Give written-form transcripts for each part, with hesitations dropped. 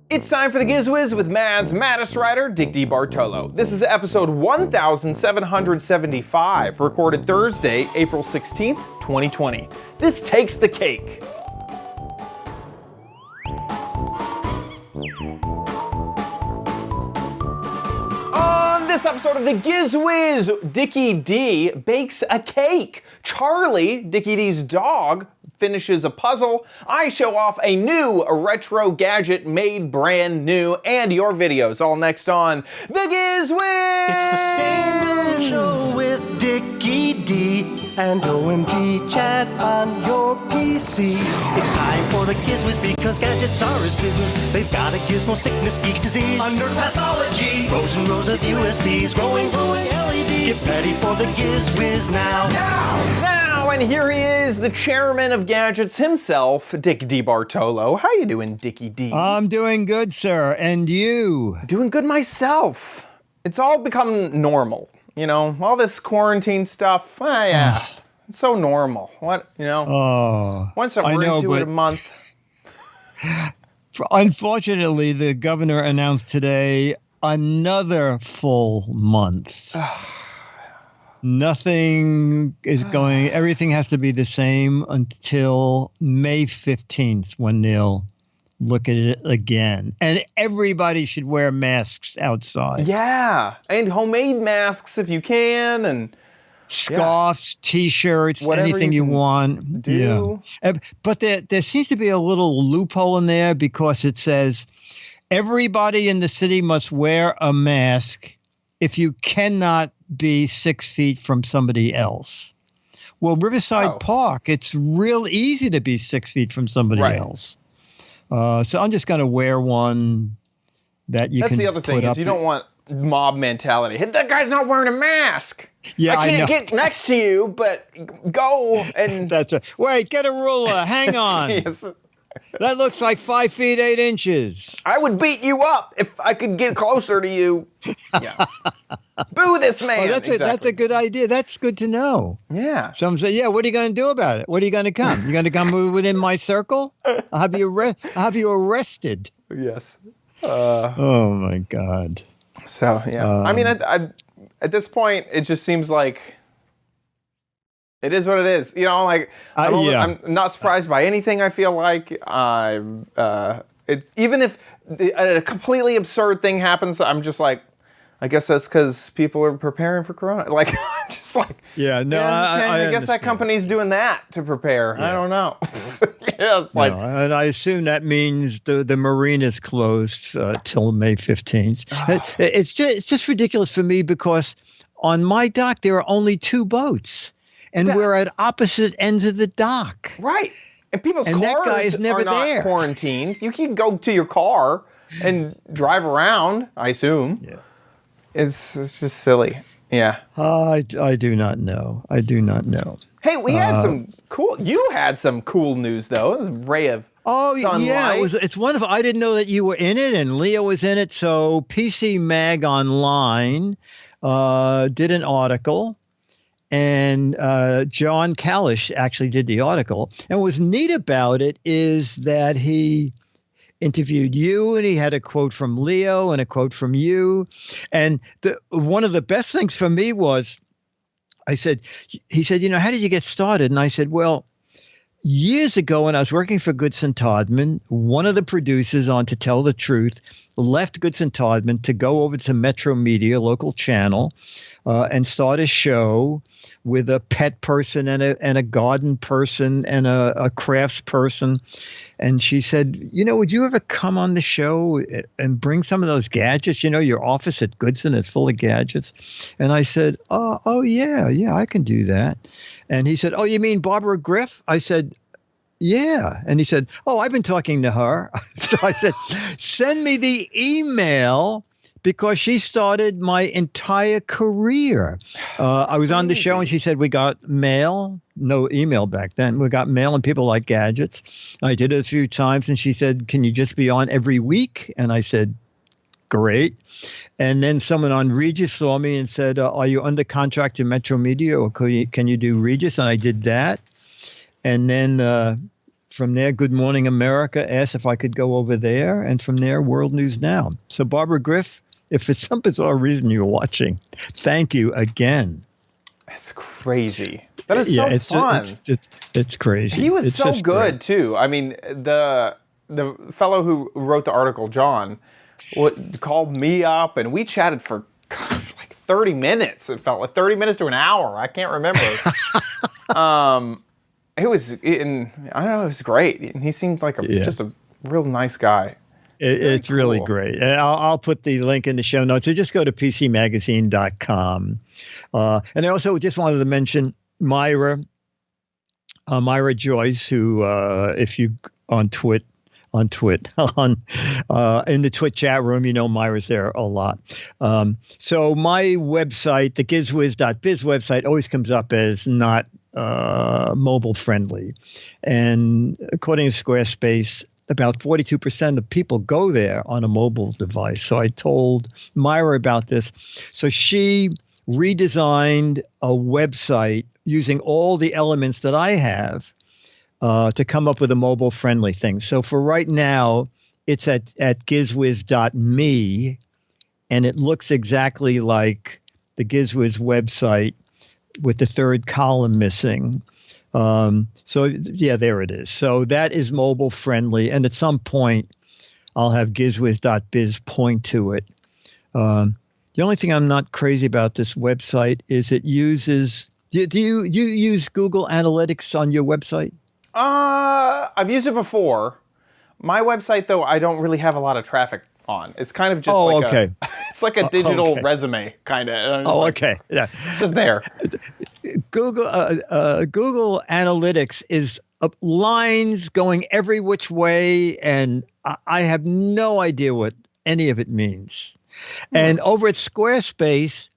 It's time for the Giz Wiz with Mad's maddest writer, Dick DeBartolo. This is episode 1775, recorded Thursday, April 16th, 2020. This takes the cake. On this episode of the Giz Wiz, Dickie D bakes a cake. Charlie, Dickie D's dog, finishes a puzzle. I show off a new retro gadget made brand new, and your videos all next on the Giz Wiz. It's the same old show with Dickie D and OMG chat on your PC. It's time for the Giz Wiz because gadgets are his business. They've got a gizmo sickness, geek disease, under pathology, rows and rows of USBs, glowing LEDs. Get ready for the Giz Wiz now. And here he is, the chairman of gadgets himself, Dick DeBartolo. How you doing, Dickie D? I'm doing good, sir. And you? Doing good myself. It's all become normal, you know? All this quarantine stuff, it's so normal. What, you know? Once we're into it a month. Unfortunately, the governor announced today another full month. Nothing is going, everything has to be the same until May 15th when they'll look at it again. And everybody should wear masks outside. Yeah, and homemade masks if you can, and scarves, T-shirts, whatever anything you want. Do. Yeah. But there seems to be a little loophole in there because it says everybody in the city must wear a mask if you cannot be 6 feet from somebody else. Well, Riverside Park, it's real easy to be 6 feet from somebody else. So I'm just going to wear one that you can. That's the other thing is you don't want mob mentality. Hey, that guy's not wearing a mask. Yeah, I can't get next to you, but go and. Wait, get a ruler. Hang on. Yes. That looks like 5 feet 8 inches. I would beat you up if I could get closer to you. Yeah. Boo this man. Oh, that's a good idea. That's good to know. Yeah. Some say, yeah, what are you going to do about it? What are you going to come? You're going to come within my circle? I'll have you arrested. Yes. Oh, my God. So, yeah. I mean, at this point, it just seems like it is what it is. You know, like, I'm not surprised by anything, I feel like. It's even if a completely absurd thing happens, I'm just like, I guess that's because people are preparing for Corona. Like, I'm just like, I guess that company's doing that to prepare. Yeah. I don't know. It's like, and I assume that means the marine is closed till May 15th. It's just ridiculous for me because on my dock there are only 2 boats. And we're at opposite ends of the dock. Right. And people's cars that guy is never are not there. Quarantined. You can go to your car and drive around, I assume. Yeah. It's just silly. Yeah. I do not know. I do not know. Hey, we had you had some cool news, though. It was a ray of sunlight. Yeah. It's wonderful. I didn't know that you were in it and Leo was in it. So PC Mag Online did an article. And John Kalish actually did the article. And what's neat about it is that he interviewed you, and he had a quote from Leo and a quote from you. And one of the best things for me was, he said, you know, how did you get started? And I said, well, years ago when I was working for Goodson Todman, one of the producers on To Tell the Truth left Goodson Todman to go over to Metro Media, local channel, and start a show with a pet person and a garden person and a crafts person. And she said, you know, would you ever come on the show and bring some of those gadgets? You know, your office at Goodson is full of gadgets. And I said, oh yeah, I can do that. And he said, oh, you mean Barbara Griff? I said, yeah. And he said, oh, I've been talking to her. So I said, send me the email because she started my entire career. I was on the show and she said, we got mail, no email back then. We got mail and people like gadgets. I did it a few times and she said, can you just be on every week? And I said, great. And then someone on Regis saw me and said, are you under contract to Metro Media or can you do Regis? And I did that. And then from there, Good Morning America asked if I could go over there. And from there, World News Now. So, Barbara Griff, if for some bizarre reason you're watching, thank you again. That's crazy. That is so fun. It's crazy. He was so good, too. I mean, the fellow who wrote the article, John, called me up, and we chatted for, gosh, like 30 minutes. It felt like 30 minutes to an hour. I can't remember. It was, I don't know, it was great. And he seemed like just a real nice guy. It's cool. Really great. And I'll put the link in the show notes. So just go to pcmagazine.com. And I also just wanted to mention Myra Joyce, who, if you in the Twit chat room, Myra's there a lot. So my website, the gizwiz.biz website, always comes up as not mobile friendly. And according to Squarespace, about 42% of people go there on a mobile device. So I told Myra about this. So she redesigned a website using all the elements that I have to come up with a mobile-friendly thing. So for right now, it's at gizwiz.me, and it looks exactly like the Giz Wiz website with the third column missing. So yeah, there it is. So that is mobile friendly. And at some point I'll have gizwiz.biz point to it. The only thing I'm not crazy about this website is it uses, do you use Google Analytics on your website? I've used it before. My website though, I don't really have a lot of traffic on. It's kind of just it's like a digital resume kind of. Okay. Yeah. It's just there. Google Analytics is lines going every which way, and I have no idea what any of it means. And over at Squarespace,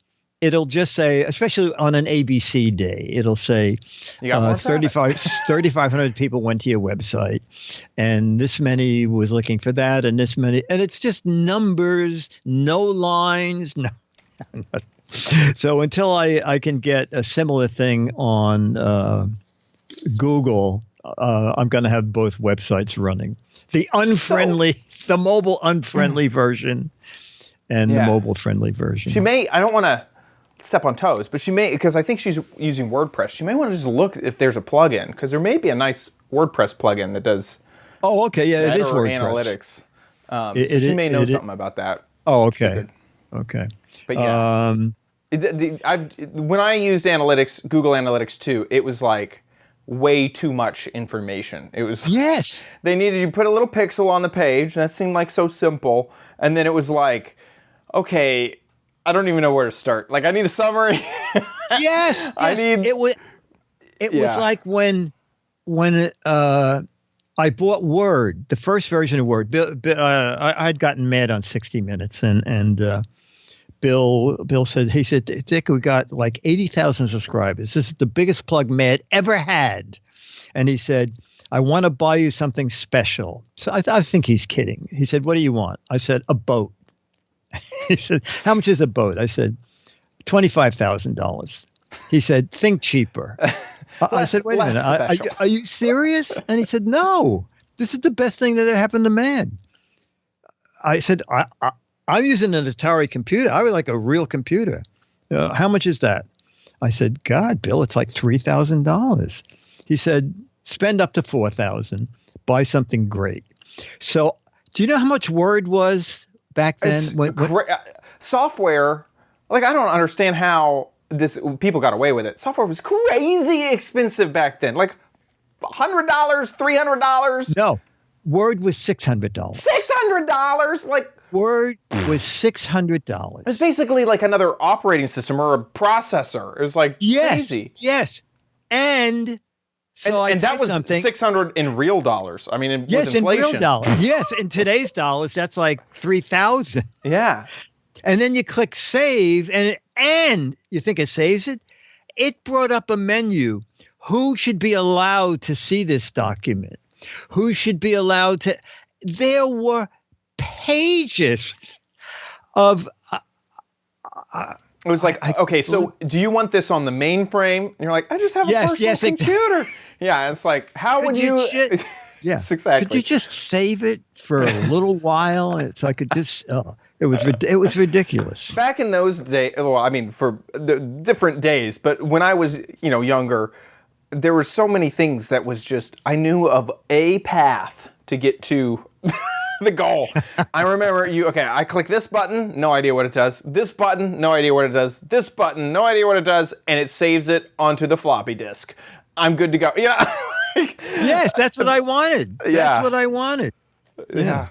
it'll just say, especially on an ABC day, it'll say 3,500 people went to your website, and this many was looking for that, and this many, and it's just numbers, no lines, no. So until I can get a similar thing on Google, I'm going to have both websites running. The mobile unfriendly version and the mobile friendly version. She may, I don't want to step on toes, but she may, because I think she's using WordPress, she may want to just look if there's a plugin, because there may be a nice WordPress plugin that does it is WordPress. Analytics. She may know something about that. Oh, okay. Okay. But yeah, when I used analytics, Google Analytics 2, it was like way too much information. It was they needed you to put a little pixel on the page. That seemed like so simple, and then it was like, okay, I don't even know where to start. Like, I need a summary. Yes. It was like when I bought Word, the first version of Word. I'd gotten mad on 60 Minutes, and Bill said, Dick, we got like 80,000 subscribers. This is the biggest plug Mad ever had. And he said, I want to buy you something special. So I think he's kidding. He said, what do you want? I said, a boat. He said, how much is a boat? I said, $25,000. He said, think cheaper. I said, wait a minute. Are you serious? And he said, no, this is the best thing that ever happened to man. I said, I'm using an Atari computer. I would like a real computer. How much is that? I said, God, Bill, it's like $3,000. He said, spend up to $4,000. Buy something great. So do you know how much Word was back then? Software, like, I don't understand how people got away with it. Software was crazy expensive back then. Like $100, $300. No, Word was $600. $600? Like, Word was $600. It's basically like another operating system or a processor. It was like crazy. Yes. And so and that was $600 in real dollars. I mean, with inflation. In real dollars. Yes, in today's dollars, that's like $3,000. Yeah. And then you click save, and you think it saves it. It brought up a menu. Who should be allowed to see this document? Who should be allowed to? There were pages of. It was like, okay, so do you want this on the mainframe? And you're like, I just have a personal computer. Yeah, it's like, how would you? Yeah. Yes, exactly. Could you just save it for a little while? So I could just. It was ridiculous. Back in those days, well, I mean, for the different days, but when I was, younger, there were so many things that was just, I knew of a path to get to the goal. I remember I click this button, no idea what it does. This button, no idea what it does. This button, no idea what it does, and it saves it onto the floppy disk. I'm good to go. Yeah. Yes, that's what I wanted. Yeah. That's what I wanted. Yeah.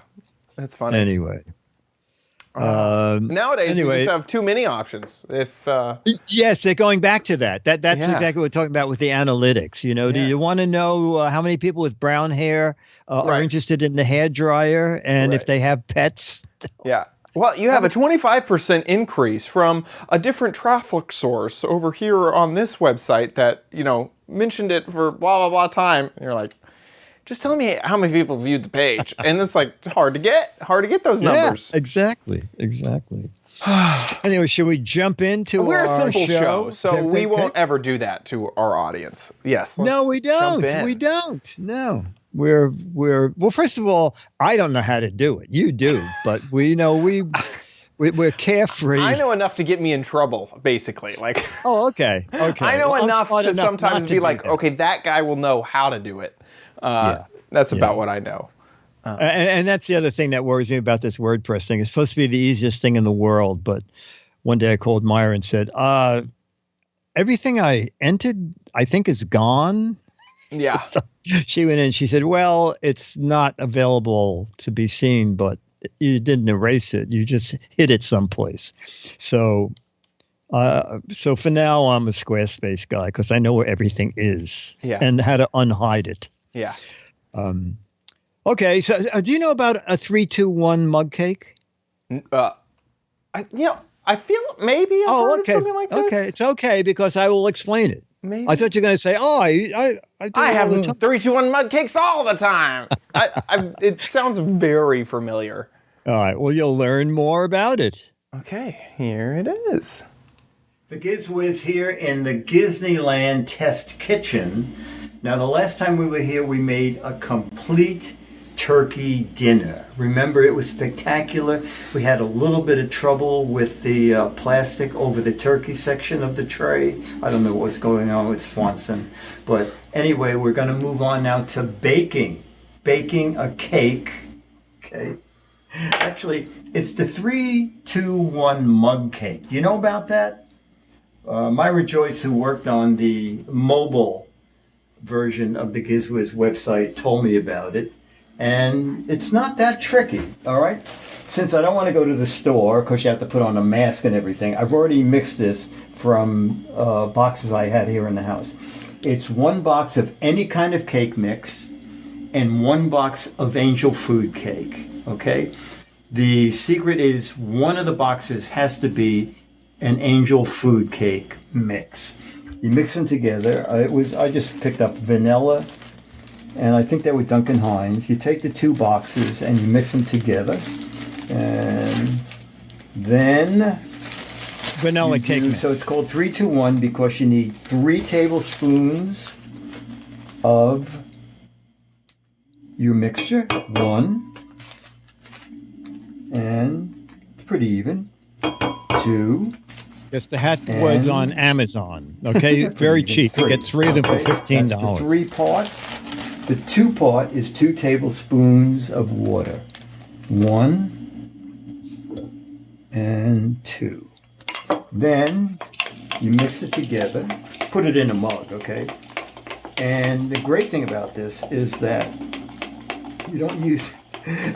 That's funny. Anyway. Nowadays, we just have too many options. Yes, they're going back to that. That's Yeah. exactly what we're talking about with the analytics. Do you want to know how many people with brown hair are Right. interested in the hair dryer and if Right. they have pets? Yeah. Well, you have a 25% increase from a different traffic source over here on this website that, mentioned it for blah, blah, blah time. And you're like, just tell me how many people viewed the page. And it's like hard to get those numbers. Yeah, exactly. Anyway, should we jump into We're our a simple show, so Okay. we won't ever do that to our audience. Yes. No, we don't. jump in. We don't. No. We're well, first of all, I don't know how to do it. You do, but we're carefree. I know enough to get me in trouble, basically. Like, Oh, okay. I know Well, I'm enough smart to enough sometimes not to be do like, that. okay, that guy will know how to do it. That's about what I know. And that's the other thing that worries me about this WordPress thing. It's supposed to be the easiest thing in the world, but one day I called Myra and said, everything I entered, I think is gone. Yeah. She went in, she said, well, it's not available to be seen, but you didn't erase it. You just hid it someplace. So for now, I'm a Squarespace guy because I know where everything is and how to unhide it. Yeah. Okay, so do you know about a 3-2-1 mug cake? I feel maybe I've heard of something like this. Okay, it's okay because I will explain it. Maybe. I thought you were going to say, I have all the time. 3-2-1 mug cakes all the time. It sounds very familiar. All right, well, you'll learn more about it. Okay, here it is. The Giz Wiz here in the Disneyland Test Kitchen. Now, the last time we were here, we made a complete turkey dinner. Remember, it was spectacular. We had a little bit of trouble with the plastic over the turkey section of the tray. I don't know what's going on with Swanson. But anyway, we're going to move on now to baking. Baking a cake. Okay. Actually, it's the 3-2-1 mug cake. Do you know about that? Myra Joyce, who worked on the mobile version of the Giz Wiz website, told me about it. And it's not that tricky, all right? Since I don't want to go to the store, because you have to put on a mask and everything, I've already mixed this from boxes I had here in the house. It's 1 box of any kind of cake mix and 1 box of angel food cake, okay? The secret is one of the boxes has to be an angel food cake mix. You mix them together. I just picked up vanilla, and I think they were Duncan Hines. You take the 2 boxes and you mix them together, and then vanilla cake mix. So it's called 3-2-1 because you need 3 tablespoons of your mixture. 1, and it's pretty even. 2. Yes, the hat was on Amazon. Okay, very cheap. You get 3 of them for $15. That's the 3 part. The 2 part is 2 tablespoons of water. 1 and 2. Then you mix it together. Put it in a mug, okay? And the great thing about this is that you don't use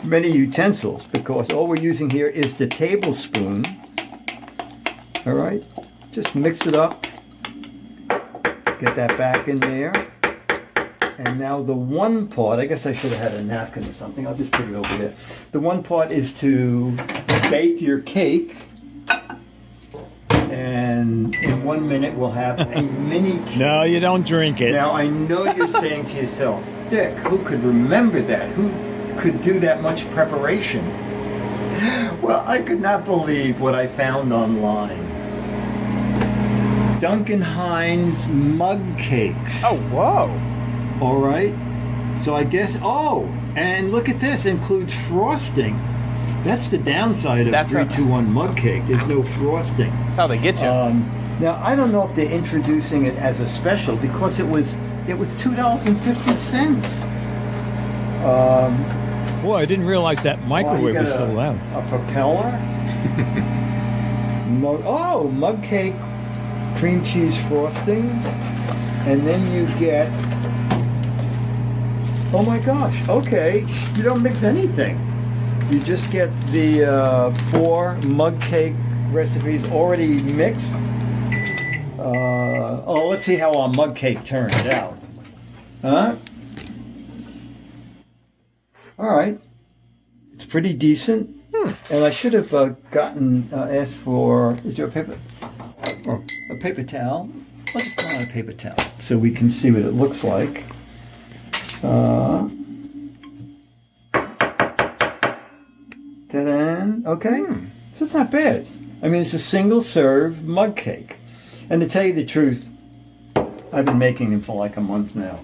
many utensils because all we're using here is the tablespoon. All right, just mix it up, get that back in there, and now the 1 part, I guess I should have had a napkin or something, I'll just put it over there. The 1 part is to bake your cake, and in 1 minute we'll have a mini cake. No, you don't drink it. Now I know you're saying to yourself, Dick, who could remember that? Who could do that much preparation? Well, I could not believe what I found online. Duncan Hines mug cakes. Oh, whoa. All right. So I guess, and look at this, includes frosting. That's the downside of 3-2-1 mug cake. There's no frosting. That's how they get you. Now, I don't know if they're introducing it as a special because it was $2.50. Boy, I didn't realize that microwave was so loud. A propeller. Mug cake, cream cheese frosting, and then you get. Oh my gosh! Okay, you don't mix anything. You just get the 4 mug cake recipes already mixed. Let's see how our mug cake turned out. Huh? All right. It's pretty decent. And I should have asked for, is there a paper towel? Let's put on a paper towel so we can see what it looks like. Okay. So it's not bad. I mean, it's a single serve mug cake. And to tell you the truth, I've been making them for like a month now.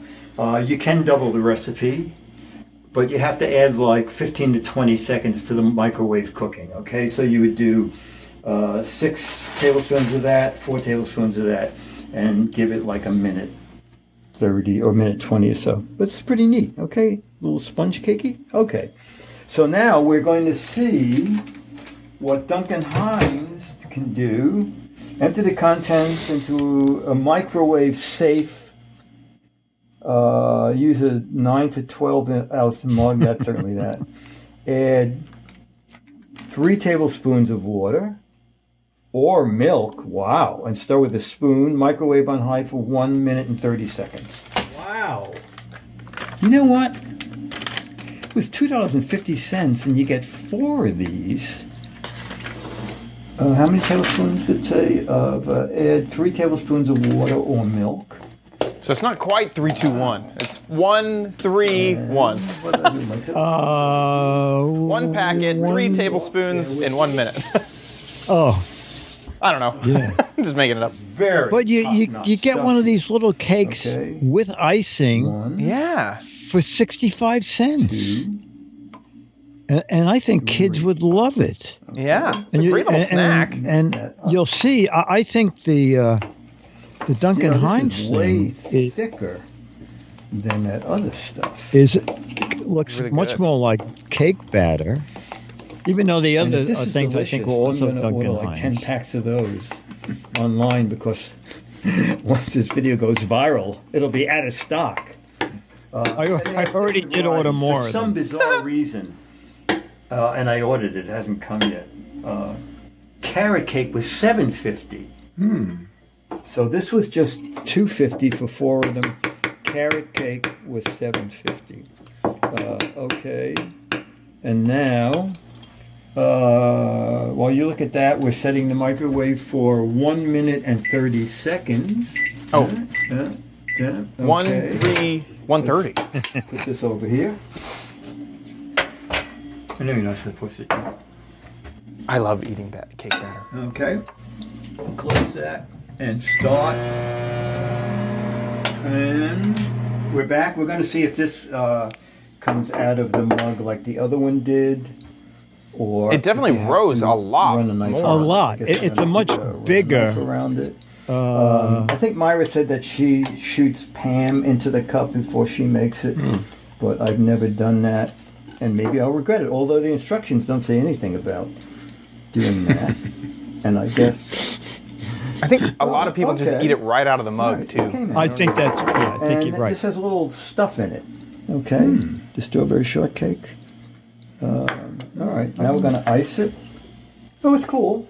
You can double the recipe, but you have to add like 15 to 20 seconds to the microwave cooking, okay? So you would do 6 tablespoons of that, 4 tablespoons of that, and give it like a minute 30 or minute 20 or so. But it's pretty neat, okay? A little sponge cakey? Okay. So now we're going to see what Duncan Hines can do. Empty the contents into a microwave safe. Use a 9 to 12 ounce mug, not certainly that. Add 3 tablespoons of water or milk. Wow. And stir with a spoon. Microwave on high for 1 minute and 30 seconds. Wow. You know what? It was $2.50 and you get 4 of these. How many tablespoons did it say? Add 3 tablespoons of water or milk. So it's not quite 3-2-1. It's 1-3-1. 1 packet, 3 tablespoons in 1 minute. I don't know. Yeah. I'm just making it up. But you get one of these little cakes with icing. For 65 cents. 2. And I think kids would love it. Yeah, it's a great little snack. And you'll see, I think the Duncan Hines thing is thicker than that other stuff. Looks really much more like cake batter. Even though the other things I think were also Duncan Hines. 10 packs of those online because once this video goes viral, it'll be out of stock. I already did order more. For some bizarre reason. And I ordered it. It hasn't come yet. Carrot cake was $7.50. So this was just $2.50 for 4 of them. Carrot cake was $7.50. Okay. And now, while you look at that, we're setting the microwave for 1 minute and 30 seconds. Okay. 1:30. Put this over here. I know you're not supposed to eat. I love eating cake batter. Okay. We'll close that and start. And we're back. We're going to see if this comes out of the mug like the other one did. Or it definitely rose a lot. A lot. It's a much bigger. Around it. I think Myra said that she shoots Pam into the cup before she makes it, but I've never done that. And maybe I'll regret it, although the instructions don't say anything about doing that. And I guess... I think a lot of people just eat it right out of the mug, too. I think you're right. This has a little stuff in it. Okay, the strawberry shortcake. All right, now we're going to ice it. Oh, it's cool.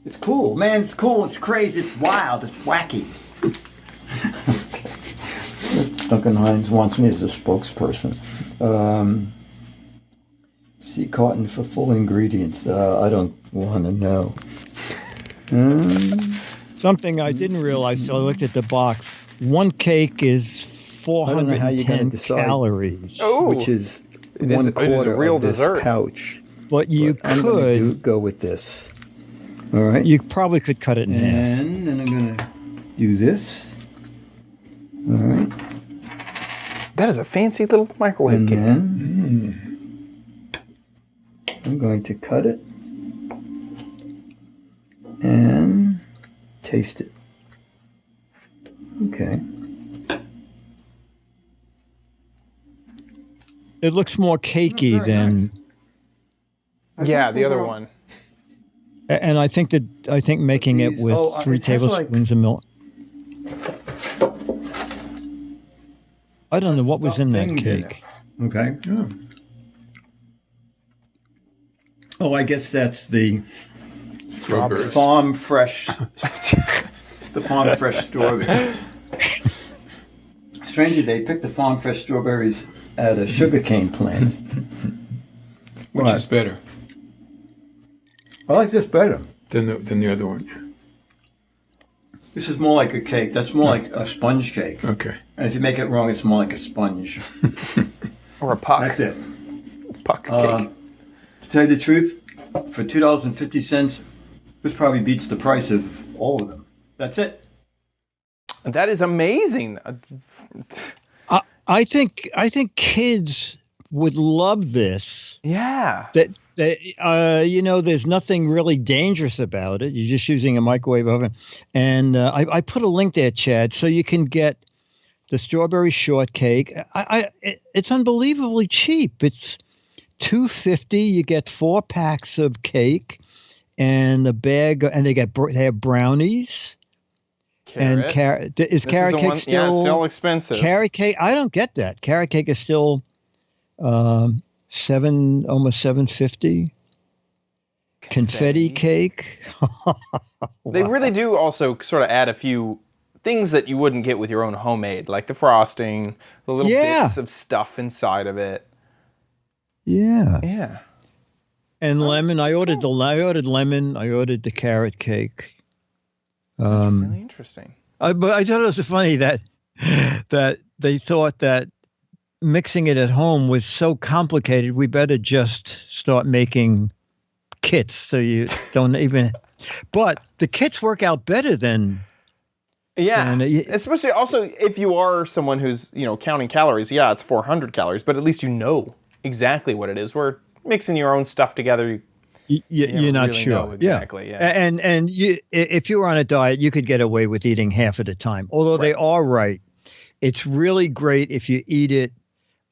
It's cool. Man, it's cool. It's crazy. It's wild. It's wacky. Duncan Hines wants me as a spokesperson. See carton for full ingredients. I don't want to know. Something I didn't realize till I looked at the box. One cake is 410 calories. Which is one quarter of this pouch. But you I'm going to go with this. All right. You probably could cut it in half. And then I'm going to do this. All right. That is a fancy little microwave and cake. Then I'm going to cut it and taste it. Okay. It looks more cakey than. Yeah, the other one. And I think making it with 3 tablespoons of milk. I don't know what was in that cake. Okay. Oh, I guess that's the farm fresh. It's the farm fresh strawberries. Strangely, they picked the farm fresh strawberries at a sugarcane plant. Which is better? I like this better than the other one. Yeah. This is more like a cake. That's more like a sponge cake. Okay. And if you make it wrong, it's more like a sponge. Or a puck. That's it. Puck cake. To tell you the truth, for $2.50, this probably beats the price of all of them. That's it. That is amazing. I think kids would love this. Yeah. There's nothing really dangerous about it. You're just using a microwave oven. And I put a link there, Chad, so you can get the strawberry shortcake. It's unbelievably cheap. It's $2.50. You get 4 packs of cake and a bag, and they have brownies. Carrot. And is carrot cake still? Yeah, it's still expensive. Carrot cake, I don't get that. Carrot cake is still almost $7.50. Confetti cake. Wow. They really do also sort of add a few things that you wouldn't get with your own homemade, like the frosting, the little bits of stuff inside of it. Yeah. Yeah. And lemon. I ordered lemon. I ordered the carrot cake. That's really interesting. But I thought it was funny that they thought that mixing it at home was so complicated. We better just start making kits so you don't even. But the kits work out better than. Yeah, especially also if you are someone who's counting calories. Yeah, it's 400 calories, but at least you know exactly what it is. Where mixing your own stuff together. You're not really sure. Know exactly. Yeah. And if you were on a diet, you could get away with eating half at a time. Although they are right. It's really great if you eat it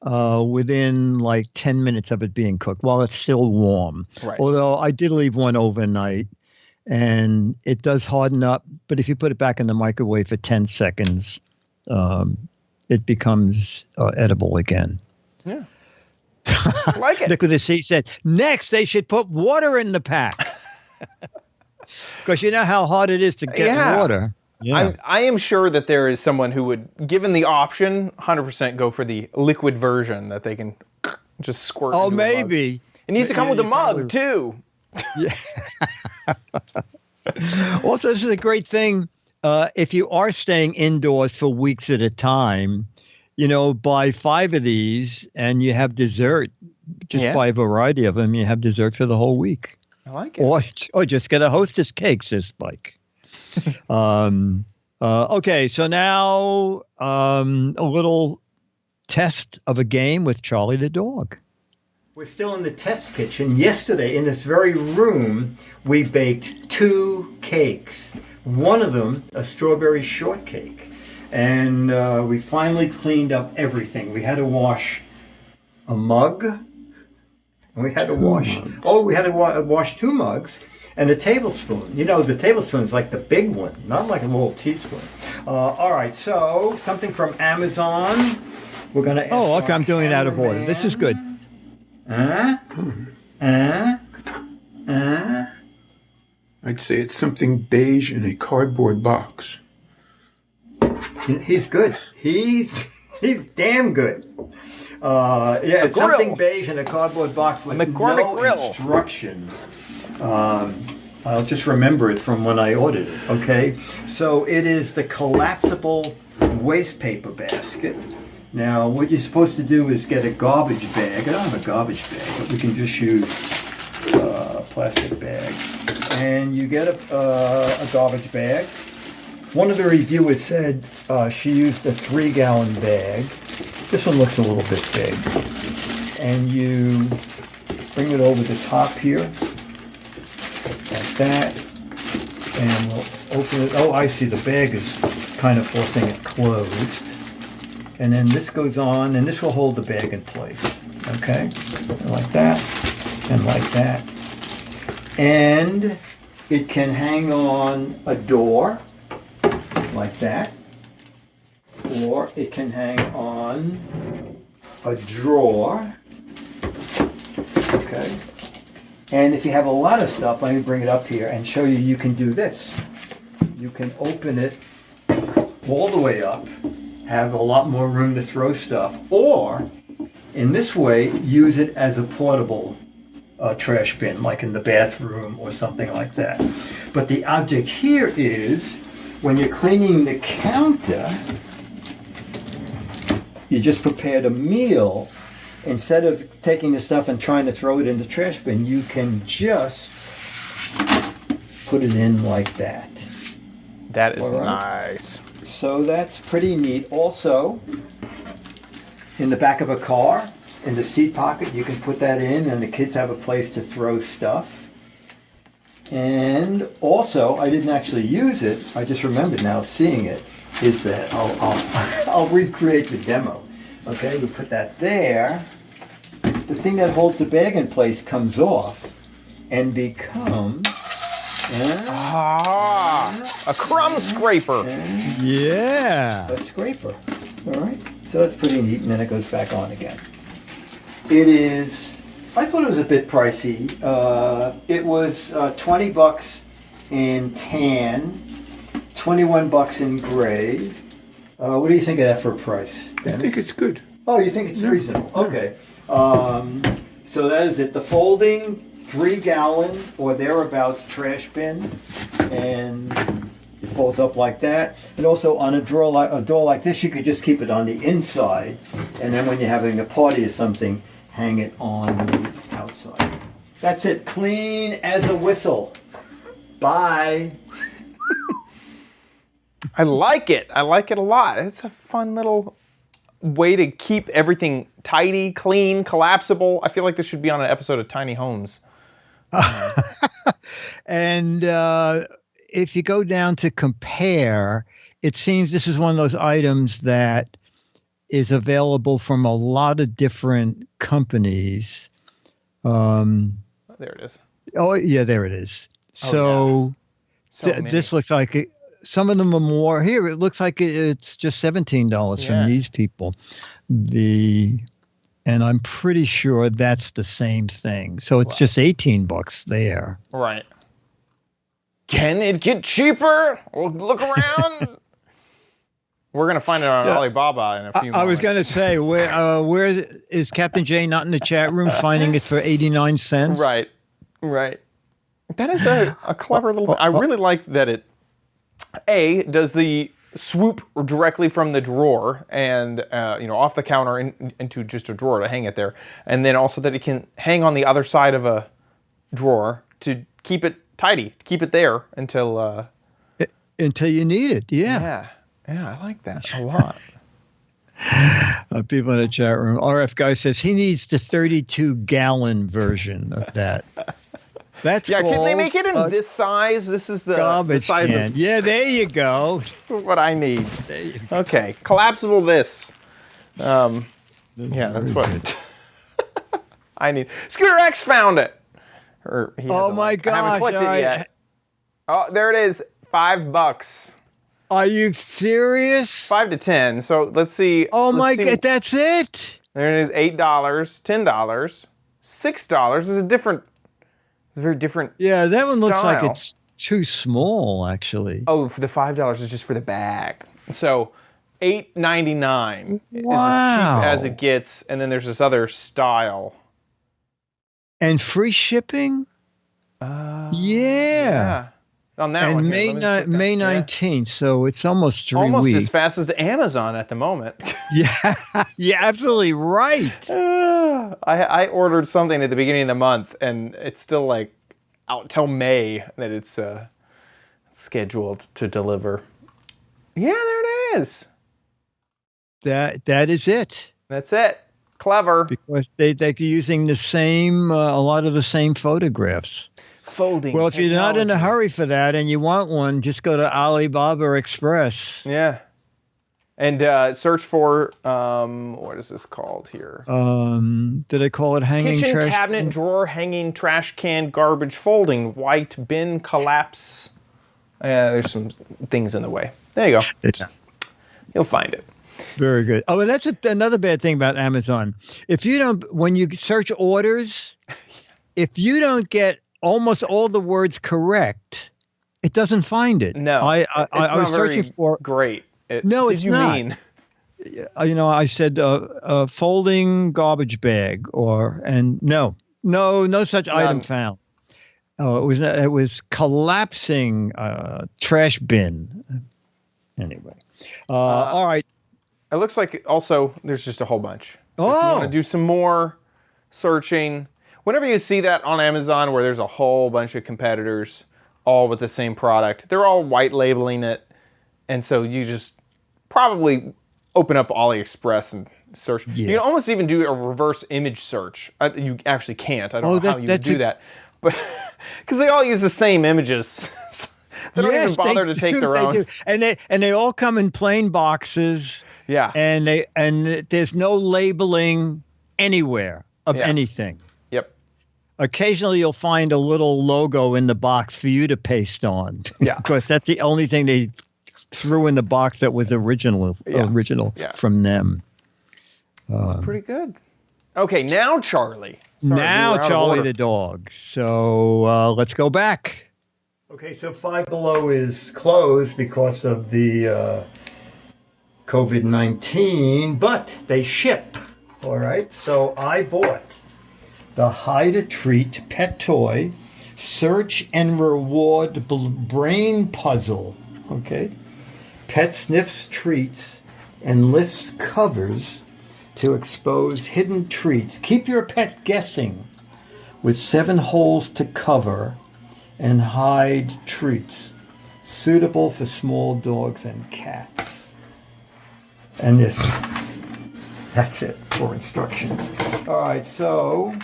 within like 10 minutes of it being cooked while it's still warm. Right. Although I did leave one overnight and it does harden up. But if you put it back in the microwave for 10 seconds, it becomes edible again. Yeah. I like it. Look what the seat said. Next, they should put water in the pack. Because you know how hard it is to get water. Yeah. I am sure that there is someone who would, given the option, 100% go for the liquid version that they can just squirt into maybe. A mug. It needs to come with a mug, too. Yeah. Also, this is a great thing. If you are staying indoors for weeks at a time, buy 5 of these and you have dessert. Just buy a variety of them. You have dessert for the whole week. I like it. Or just get a Hostess cake, says Spike. Okay, so now a little test of a game with Charlie the dog. We're still in the test kitchen. Yesterday, in this very room, we baked 2 cakes. One of them, a strawberry shortcake. And we finally cleaned up everything. We had to wash a mug. And we had to wash. We had to wash 2 mugs and a tablespoon. The tablespoon's like the big one, not like a little teaspoon. All right, so something from Amazon. We're gonna. Okay. I'm doing it out of order. This is good. I'd say it's something beige in a cardboard box. He's good. He's damn good. It's something beige in a cardboard box with no instructions. I'll just remember it from when I ordered it. Okay, so it is the collapsible waste paper basket. Now, what you're supposed to do is get a garbage bag. I don't have a garbage bag, but we can just use a plastic bag. And you get a garbage bag. One of the reviewers said she used a 3-gallon bag. This one looks a little bit big. And you bring it over the top here, like that. And we'll open it. Oh, I see, the bag is kind of forcing it closed. And then this goes on, and this will hold the bag in place. Okay? And like that, and like that. And it can hang on a door, like that. Or it can hang on a drawer. Okay. And if you have a lot of stuff, let me bring it up here and show you, you can do this. You can open it all the way up, have a lot more room to throw stuff, or in this way, use it as a portable trash bin, like in the bathroom or something like that. But the object here is, when you're cleaning the counter, you just prepared a meal. Instead of taking the stuff and trying to throw it in the trash bin, you can just put it in like that. That is nice. So that's pretty neat. Also, in the back of a car, in the seat pocket, you can put that in, and the kids have a place to throw stuff. And also, I didn't actually use it, I just remembered now seeing it, is that I'll recreate the demo. Okay, we put that there. The thing that holds the bag in place comes off and becomes a crumb scraper. Yeah. A scraper. All right. So that's pretty neat, and then it goes back on again. It is, I thought it was a bit pricey. It was $20 in tan, $21 in gray. What do you think of that for a price, Dennis? I think it's good. Oh, you think it's reasonable? Okay. So that is it. The folding 3-gallon or thereabouts trash bin, and it folds up like that. And also on a door like this, you could just keep it on the inside, and then when you're having a party or something, hang it on the outside. That's it. Clean as a whistle. Bye. I like it. I like it a lot. It's a fun little way to keep everything tidy, clean, collapsible. I feel like this should be on an episode of Tiny Homes. And if you go down to compare, it seems this is one of those items that is available from a lot of different companies. There it is. Oh, yeah, there it is. So, this looks like it. Some of them are more. Here, it looks like it's just $17 from these people. And I'm pretty sure that's the same thing. So it's just $18 there. Right. Can it get cheaper? We'll look around. We're gonna find it on Alibaba in a few moments. I was gonna say, where is Captain J not in the chat room finding it for 89 cents? Right. That is a clever little. I really like that it. Does the swoop directly from the drawer and off the counter into just a drawer to hang it there, and then also that it can hang on the other side of a drawer to keep it tidy, keep it there until you need it. Yeah, I like that a lot. People in the chat room. RF guy says he needs the 32-gallon version of that. That's can they make it in this size? This is the size can. Yeah, there you go. What I need. Okay, collapsible this. That's what I need. Scooter X found it. Oh my gosh! I haven't clicked it yet. Oh, there it is. $5. Are you serious? 5 to 10. So let's see. Oh my God, that's it. There it is. $8, $10, $6. This is a very different. Yeah, that one looks like it's too small, actually. Oh, for the $5 is just for the bag. So $8.99 is as cheap as it gets, and then there's this other style. And free shipping? Yeah. On that one. May 19th, so it's almost 3 weeks. Almost as fast as Amazon at the moment. Yeah, you're absolutely right. I ordered something at the beginning of the month, and it's still like out till May that it's scheduled to deliver. Yeah, there it is. That is it. That's it. Clever. Because they're using the same, a lot of the same photographs. Folding. Well, if you're not in a hurry for that and you want one, just go to Alibaba Express. Yeah. And search for, what is this called here? Did I call it hanging kitchen trash? Cabinet, drawer, hanging trash can, garbage, folding, white bin, collapse. There's some things in the way. There you go. You'll find it. Very good. Oh, and that's another bad thing about Amazon. When you search orders, if you don't get almost all the words correct, it doesn't find it. No, I was searching for great. No, it's not. Mean? I said folding garbage bag and no such item found. Oh, it was collapsing trash bin. Anyway, all right. It looks like also there's just a whole bunch. So if you want to do some more searching, whenever you see that on Amazon where there's a whole bunch of competitors all with the same product, they're all white labeling it. And so you just probably open up AliExpress and search. Yeah. You can almost even do a reverse image search. You actually can't. I don't know how you would do that. But because they all use the same images. They don't even bother to take their own. Do. And they all come in plain boxes. Yeah. And there's no labeling anywhere of anything. Yep. Occasionally you'll find a little logo in the box for you to paste on. Yeah. Because that's the only thing they threw in the box that was original from them. That's pretty good. Okay, now Charlie. Now Charlie the dog. So let's go back. Okay, so Five Below is closed because of the COVID-19, but they ship. All right, so I bought the Hide a Treat pet toy search and reward brain puzzle. Okay, pet sniffs treats and lifts covers to expose hidden treats. Keep your pet guessing with 7 holes to cover and hide treats. Suitable for small dogs and cats. And that's it for instructions. All right, so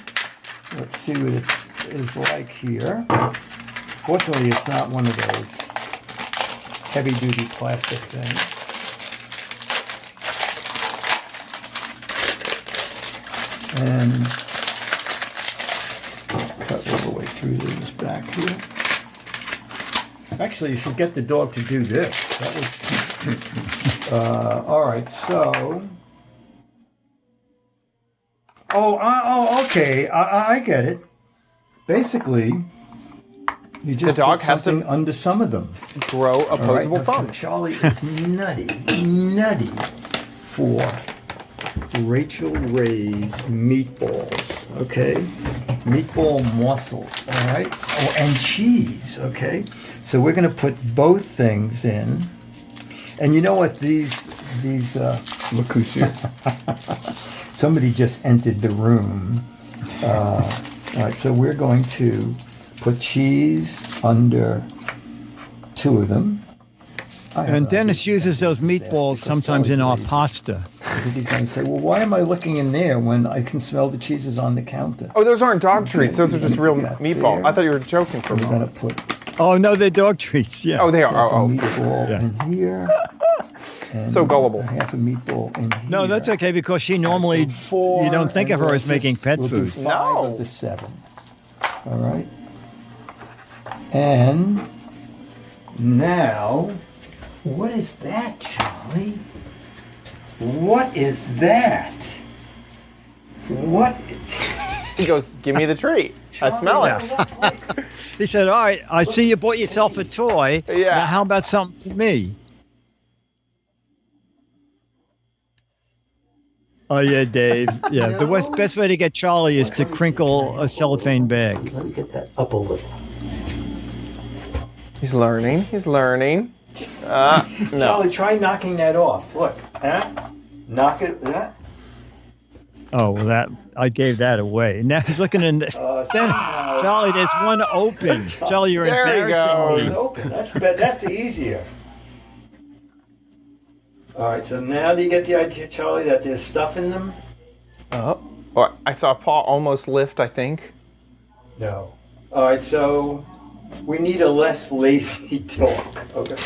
let's see what it is like here. Fortunately, it's not one of those heavy-duty plastic things. And cut all the way through this back here. Actually, you should get the dog to do this. That was all right. So, okay. I get it. Basically, you just the dog put has something under some of them. Grow opposable thumbs. So Charlie is nutty for Rachel Ray's meatballs, okay? Meatball morsels, all right? Oh, and cheese, okay? So we're going to put both things in. And you know what? These look who's here. Somebody just entered the room. All right, so we're going to put cheese under 2 of them. And Dennis uses those meatballs sometimes in our pasta. He's going to say, well, why am I looking in there when I can smell the cheeses on the counter? Oh, those aren't dog treats. Those are just real meatball. There. I thought you were joking for a We're moment. going to put... Oh, no, they're dog treats, yeah. Oh, they are. Oh, meatball in here. And so gullible. Half a meatball in here. No, that's okay, because she normally, you don't think of her as making pet we'll food. Do 5 of the 7. All right. And now, what is that, Charlie? What is that? What? He goes, give me the treat. Charlie, I smell it. He said, all right, I see you bought yourself a toy. Yeah. Now how about something for me? Oh, yeah, Dave. Yeah, No. the best way to get Charlie is to crinkle a cellophane bag. Let me get that up a little. He's learning. No. Charlie, try knocking that off. Look. Knock it. Oh, well, I gave that away. Now he's looking in. Charlie, there's one open. Charlie, you're There he embarrassing goes. me. It's open. That's easier. All right, so now do you get the idea, Charlie, that there's stuff in them? Oh, I saw a paw almost lift, I think. No. All right, so we need a less lazy dog. Okay.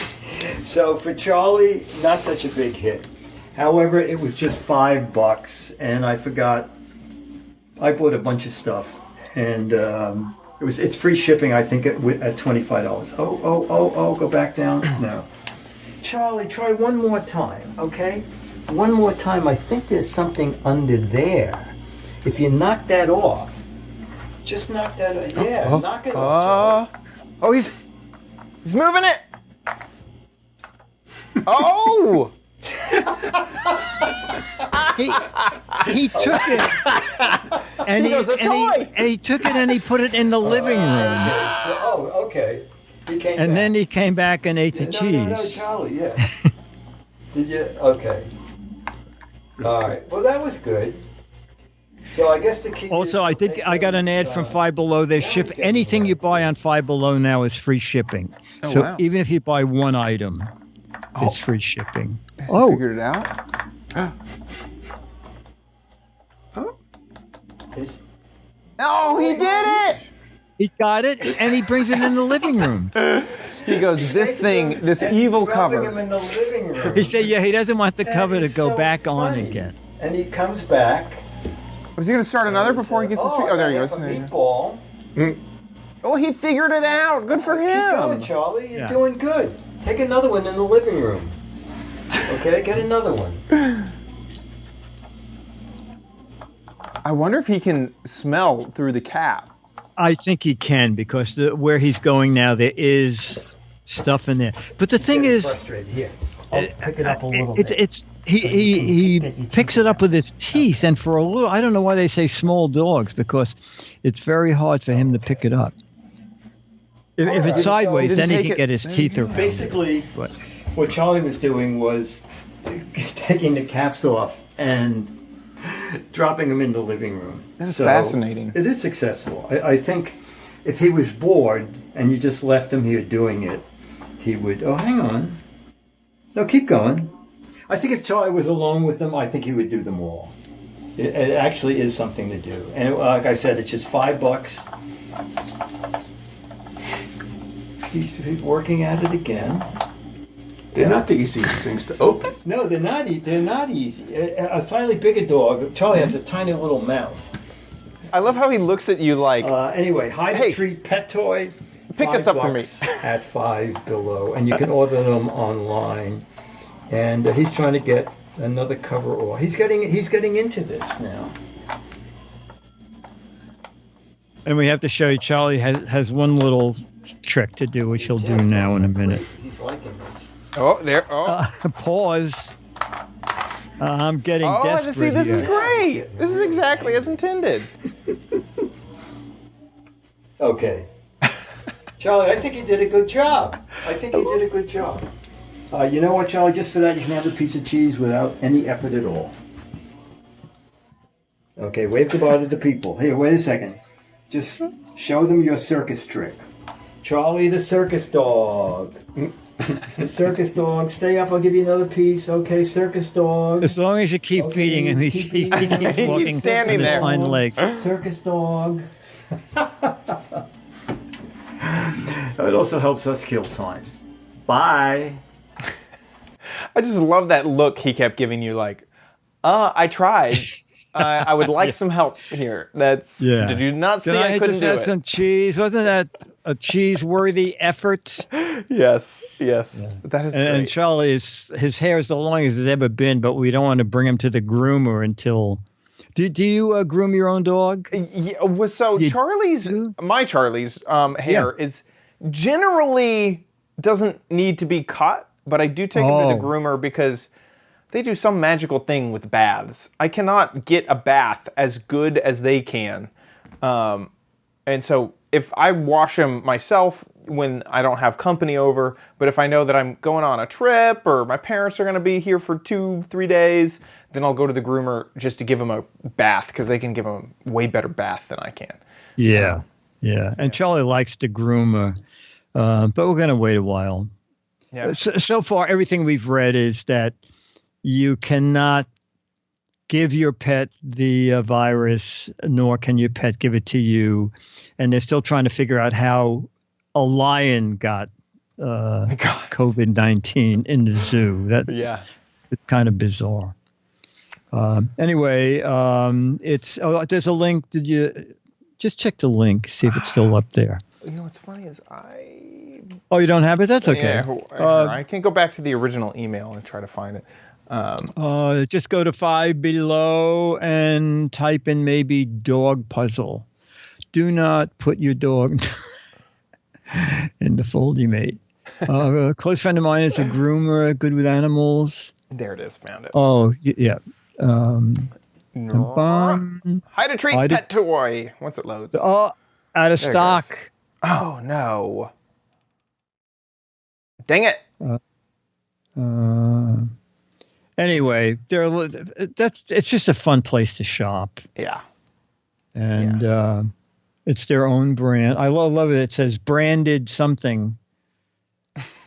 So for Charlie, not such a big hit. However, it was just $5, and I forgot. I bought a bunch of stuff, and it's free shipping. I think at $25. Oh, go back down. No. Charlie, try one more time, okay? One more time. I think there's something under there. If you knock that off, just knock that off. Yeah, knock it off, Charlie. Oh, he's moving it. Oh! he took it and he took it and he put it in the living room. Okay. Then he came back and ate the cheese. No, Charlie, yeah. Did you? Okay. All right. Well, that was good. So I guess to keep. Also, I got an ad from Five Below. They ship anything you buy on Five Below now is free shipping. Oh, so wow. even if you buy one item, it's free shipping. Has he figured it out? Oh, he did it! He got it, and he brings it in the living room. He goes, this evil cover. Him in the living room. He said, he doesn't want the cover to go back on again. And he comes back. Was he going to start another before he gets his treat? Oh, there he goes. A meatball. Oh, he figured it out. Good for him. Keep going, Charlie. You're doing good. Take another one in the living room. Okay, get another one. I wonder if he can smell through the cap. I think he can, because where he's going now, there is stuff in there. But the thing is, frustrated. Here, I'll pick it up a little bit. He picks it up with his teeth, and for a little, I don't know why they say small dogs, because it's very hard for him to pick it up. If it's sideways, then he can get his teeth around. Basically, what Charlie was doing was taking the caps off and dropping them in the living room. That's fascinating. It is successful. I think if he was bored and you just left him here doing it, he would, hang on. No, keep going. I think if Charlie was alone with them, I think he would do them all. It actually is something to do. And like I said, it's just $5. He's working at it again. They're not the easiest things to open. No, they're not. They're not easy. A slightly bigger dog. Charlie has a tiny little mouth. I love how he looks at you like. Anyway, hide the treat pet toy. Pick this up for me. At Five Below, and you can order them online. And he's trying to get another cover off. He's getting into this now. And we have to show you, Charlie has one little trick to do, which he'll do now in a minute. He's liking this. Oh, there. Oh. Pause. I'm getting desperate. See, this is great. This is exactly as intended. Okay. Charlie, I think you did a good job. You know what, Charlie? Just for that, you can have a piece of cheese without any effort at all. Okay, wave goodbye to the people. Here, wait a second. Just show them your circus trick. Charlie the circus dog. The circus dog. Stay up, I'll give you another piece. Okay, circus dog. As long as you keep feeding him, he keeps walking He's standing there. His hind legs. Circus dog. It also helps us kill time. Bye. I just love that look he kept giving you, like, I tried. I would like some help here. Did you not see I couldn't do it? Some cheese. Wasn't that a cheese-worthy effort? Yes. Yeah. That is great. And Charlie, his hair is the longest it's ever been, but we don't want to bring him to the groomer until... Do you groom your own dog? Yeah, so my Charlie's hair is generally doesn't need to be cut, but I do take him to the groomer because they do some magical thing with baths. I cannot get a bath as good as they can. And so if I wash him myself when I don't have company over, but if I know that I'm going on a trip or my parents are going to be here for 2-3 days, then I'll go to the groomer just to give him a bath because they can give him a way better bath than I can. Yeah. And Charlie likes the groomer, but we're going to wait a while. Yeah. So far, everything we've read is that you cannot give your pet the virus, nor can your pet give it to you. And they're still trying to figure out how a lion got COVID-19 in the zoo. It's kind of bizarre. Anyway, there's a link. Did you just check the link, see if it's still up there? You know what's funny is Oh, you don't have it? That's okay. Yeah, I can go back to the original email and try to find it. Just go to Five Below and type in maybe dog puzzle. Do not put your dog in the Foldy Mate. A close friend of mine is a groomer, good with animals. There it is. Found it. Oh, yeah. Hide a treat pet toy. Once it loads. Oh, out of stock. Oh, no. Dang it. Anyway, it's just a fun place to shop. Yeah. And it's their own brand. I love it. It says branded something,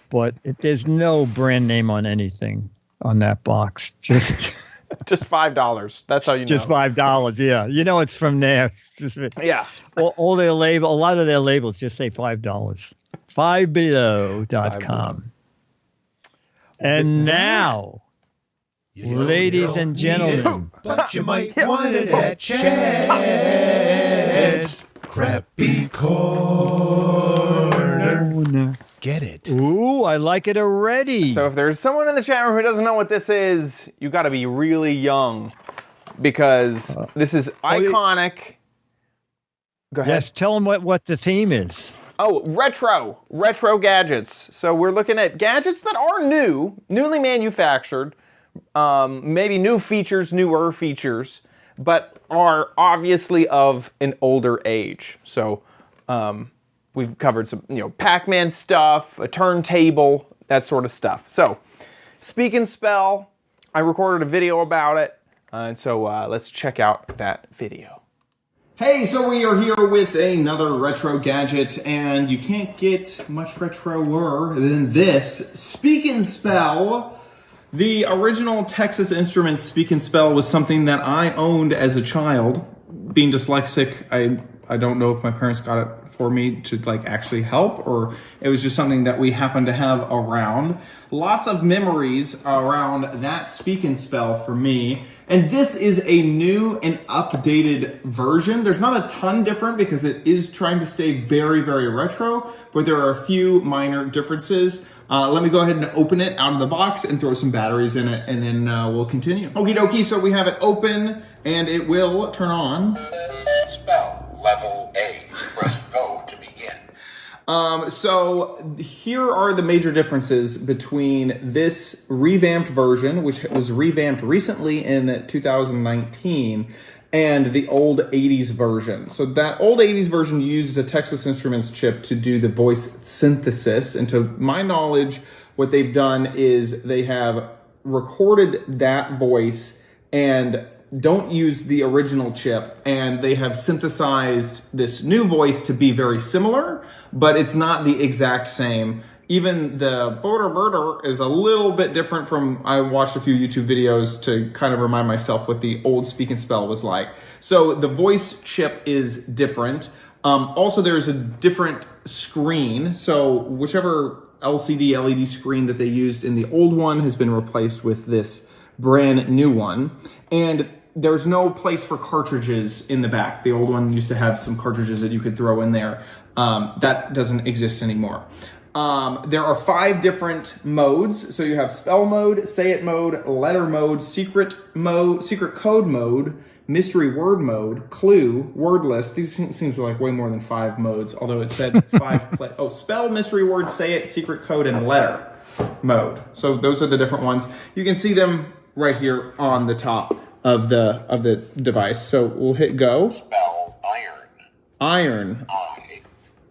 but there's no brand name on anything on that box. Just $5. That's how you know. Just $5. Yeah. You know, it's from there. Yeah. All their a lot of their labels just say $5. FiveBelow.com. And now, ladies and gentlemen, but you might want it at Chad's Crappy Corner. Get it? Ooh, I like it already. So if there's someone in the chat room who doesn't know what this is, you got to be really young because this is iconic. Go ahead. Yes, tell them what the theme is. Oh, retro gadgets. So we're looking at gadgets that are newly manufactured, maybe newer features, but are obviously of an older age. So we've covered some, Pac-Man stuff, a turntable, that sort of stuff. So Speak and Spell, I recorded a video about it, and so let's check out that video. Hey, so we are here with another retro gadget, and you can't get much retroer than this. Speak and Spell. The original Texas Instruments Speak and Spell was something that I owned as a child. Being dyslexic, I don't know if my parents got it for me to actually help, or it was just something that we happened to have around. Lots of memories around that Speak and Spell for me. And this is a new and updated version. There's not a ton different because it is trying to stay very, very retro, but there are a few minor differences. Let me go ahead and open it out of the box and throw some batteries in it, and then we'll continue. Okie dokie, so we have it open, and it will turn on. Spell level A. Press go to begin. So here are the major differences between this revamped version, which was revamped recently in 2019, and the old 80s version. So that old 80s version used the Texas Instruments chip to do the voice synthesis. And to my knowledge, what they've done is they have recorded that voice and don't use the original chip, and they have synthesized this new voice to be very similar, but it's not the exact same. Even the border is a little bit different from, I watched a few YouTube videos to kind of remind myself what the old Speak and Spell was like. So the voice chip is different. Also, there's a different screen. So whichever LCD, LED screen that they used in the old one has been replaced with this brand new one. And there's no place for cartridges in the back. The old one used to have some cartridges that you could throw in there. That doesn't exist anymore. There are 5 different modes. So you have spell mode, say it mode, letter mode, secret code mode, mystery word mode, clue, wordless. These seems like way more than 5 modes, although it said 5 spell, mystery word, say it, secret code, and letter mode. So those are the different ones. You can see them right here on the top of the device. So we'll hit go. Spell iron. Iron.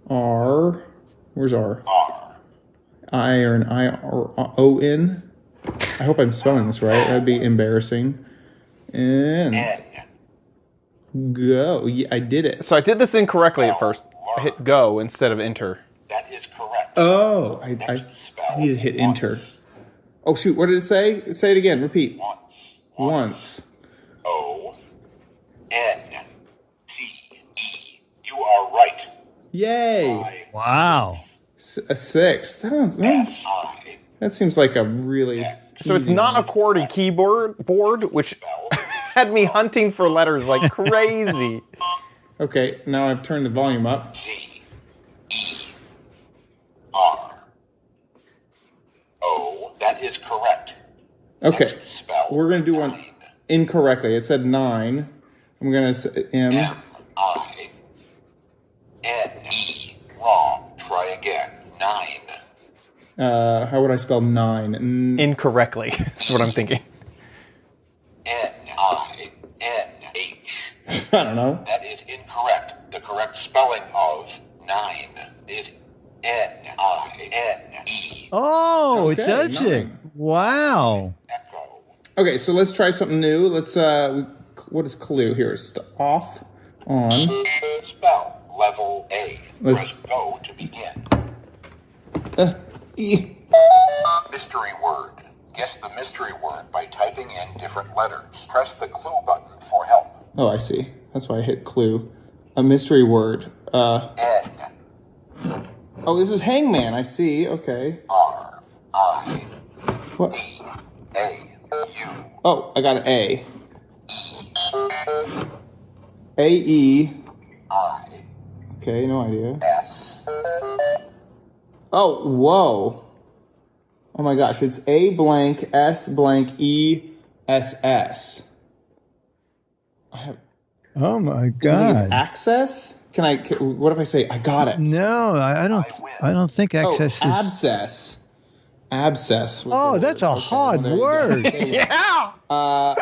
R. Where's R? R. Iron. I-R-O-N. I hope I'm spelling this right. That'd be embarrassing. And N. go. Yeah, I did it. So I did this incorrectly at first. I hit go instead of enter. That is correct. Oh, I need to hit enter. Oh, shoot. What did it say? Say it again. Repeat. Once. O-N-C-E. You are right. Yay. Wow. A 6. That seems like a really... So it's not a QWERTY keyboard, which had me hunting for letters like crazy. Okay, now I've turned the volume up. Z-E-R-O. That is correct. Okay, we're going to do one incorrectly. It said 9. I'm going to say M-I-N-E. Wrong. Try again. 9. How would I spell 9? Incorrectly. That's what I'm thinking. N-I-N-H. I don't know. That is incorrect. The correct spelling of 9 is N-I-N-E. Oh, Okay, it does 9. it. Wow. Echo. Okay, so let's try something new. Let's, what is clue here? Off, on. Spell. Level A. Let's- Press go to begin. E. Mystery word. Guess the mystery word by typing in different letters. Press the clue button for help. Oh, I see. That's why I hit clue. A mystery word. N. Oh, this is hangman. I see. Okay. R. I. What? A. U. Oh, I got an A. A-E. I. Okay, no idea. S. Oh, whoa. Oh my gosh, it's A blank S blank E S S. Oh my It's God. access? What if I say I got it? No, I don't think access is. Abscess. Abscess. Was Oh, the that's word. a Okay, hard well, there you go. word. Yeah.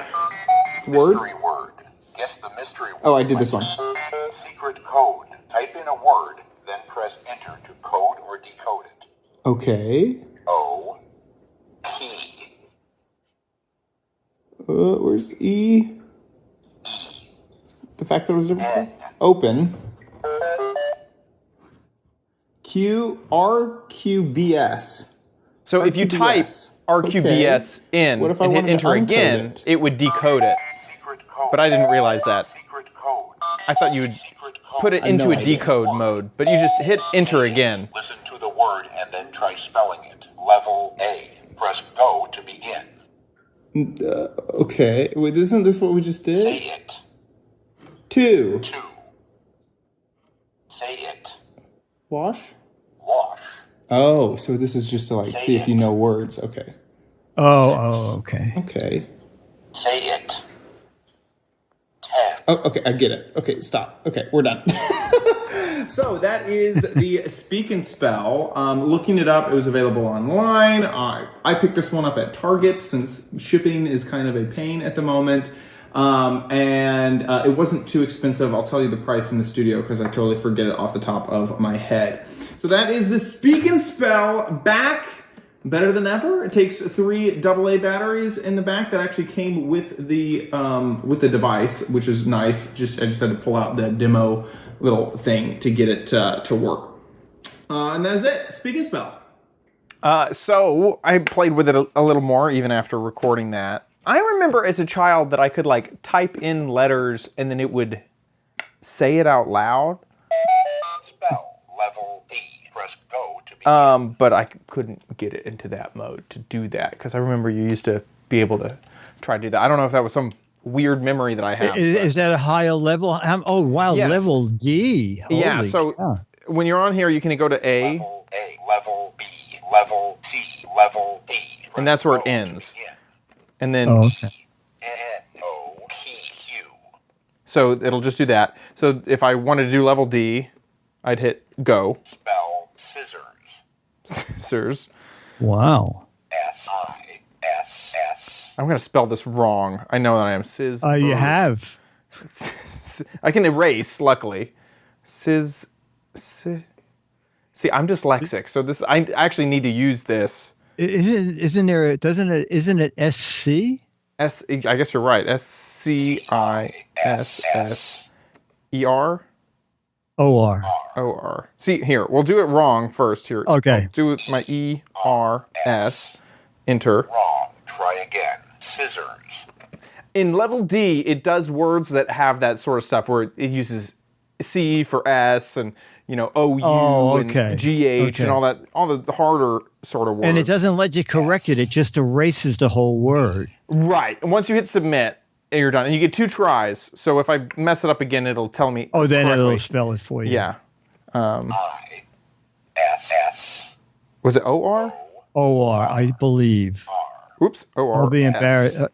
Word? Mystery word. Guess the mystery word. Oh, I did this one. Secret code. Type in a word, then press enter to code or decode it. Okay. O. Key. Where's E? The fact that it was different. Open. RQBS. So if you type RQBS in and hit enter again, it would decode it. Secret code. But I didn't realize that. Secret code. I thought you would Secret code. put it into a decode mode, but you just hit enter again. Listen to the word and then try spelling it. Level A. Press go to begin. Okay. Wait, isn't this what we just Say did? it. 2. 2. Say it. Wash? Wash. Oh, so this is just to like see if you know words. Okay. Oh, okay. Okay. Say it. 10. Oh, okay, I get it. Okay, stop. Okay, we're done. So that is the Speak and Spell. Looking it up, it was available online. I picked this one up at Target since shipping is kind of a pain at the moment. And it wasn't too expensive. I'll tell you the price in the studio because I totally forget it off the top of my head. So that is the Speak and Spell back. Better than ever. It takes 3 AA batteries in the back that actually came with the device, which is nice. I just had to pull out the demo little thing to get it to work. And that is it. Speak and Spell. So I played with it a little more even after recording that. I remember as a child that I could like type in letters and then it would say it out loud. Spell. Level D. Press go to begin. But I couldn't get it into that mode to do that because I remember you used to be able to try to do that. I don't know if that was some weird memory that I have. Is that a higher level? Oh, wow, Yes. level D. Yeah, Holy so cow. when you're on here, you can go to A, Level A. Level B. Level C. Level D. and that's where it Press go to ends. begin. And then, Oh, okay. N-O-P-Q. so it'll just do that. So if I wanted to do level D, I'd hit go. Spell scissors. Scissors. Wow. S-I-S-S. I'm going to spell this wrong. I know that I am. Scissors. You have. I can erase, luckily. See, I'm dyslexic, so this I actually need to use this. Isn't it SC? I guess you're right. SCISSER? OR. OR. See, here, we'll do it wrong first. Here. Okay. I'll do it my ERS. enter. Wrong. Try again. Scissors. In level D, it does words that have that sort of stuff where it uses C for S and OU and GH and all the harder sort of words. And it doesn't let you correct it. It just erases the whole word. Right. And once you hit submit, you're done. And you get 2 tries. So if I mess it up again, it'll tell me then correctly. it'll spell it for you. Yeah. I-S-S. Was it O-R? O-R, I believe. Oops. O-R. I'll be embarrassed. That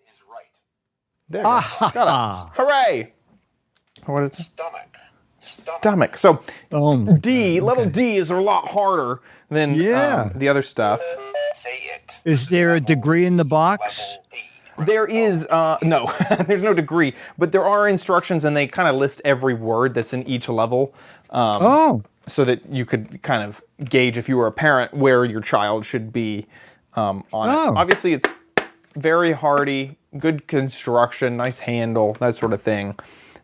is right. There you go. Got it. Hooray! What is it? Stomach. So level D is a lot harder than the other stuff. Say it. Is there a degree in the box? There is, no, there's no degree, but there are instructions and they kind of list every word that's in each level. So that you could kind of gauge if you were a parent where your child should be on it. Obviously, it's very hardy, good construction, nice handle, that sort of thing.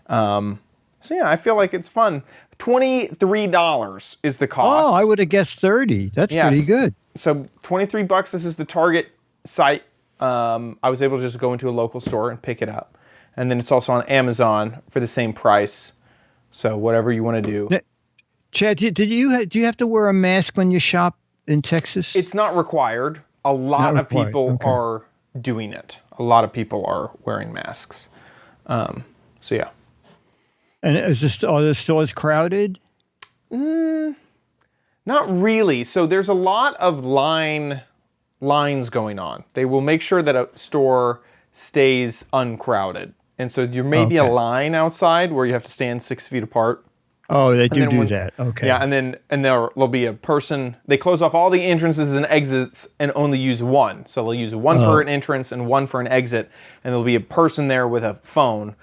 So yeah, I feel like it's fun. $23 is the cost. Oh, I would have guessed 30. That's pretty good. So $23. This is the Target site. I was able to just go into a local store and pick it up, and then it's also on Amazon for the same price. So whatever you want to do. Chad, do you have to wear a mask when you shop in Texas? It's not required. A lot of people are doing it. A lot of people are wearing masks. So yeah. And are the stores crowded? Not really. So there's a lot of lines going on. They will make sure that a store stays uncrowded. And so there may be a line outside where you have to stand 6 feet apart. Oh, they do that. Okay. Yeah, and there'll be a person. They close off all the entrances and exits and only use one. So they'll use one for an entrance and one for an exit, and there'll be a person there with a phone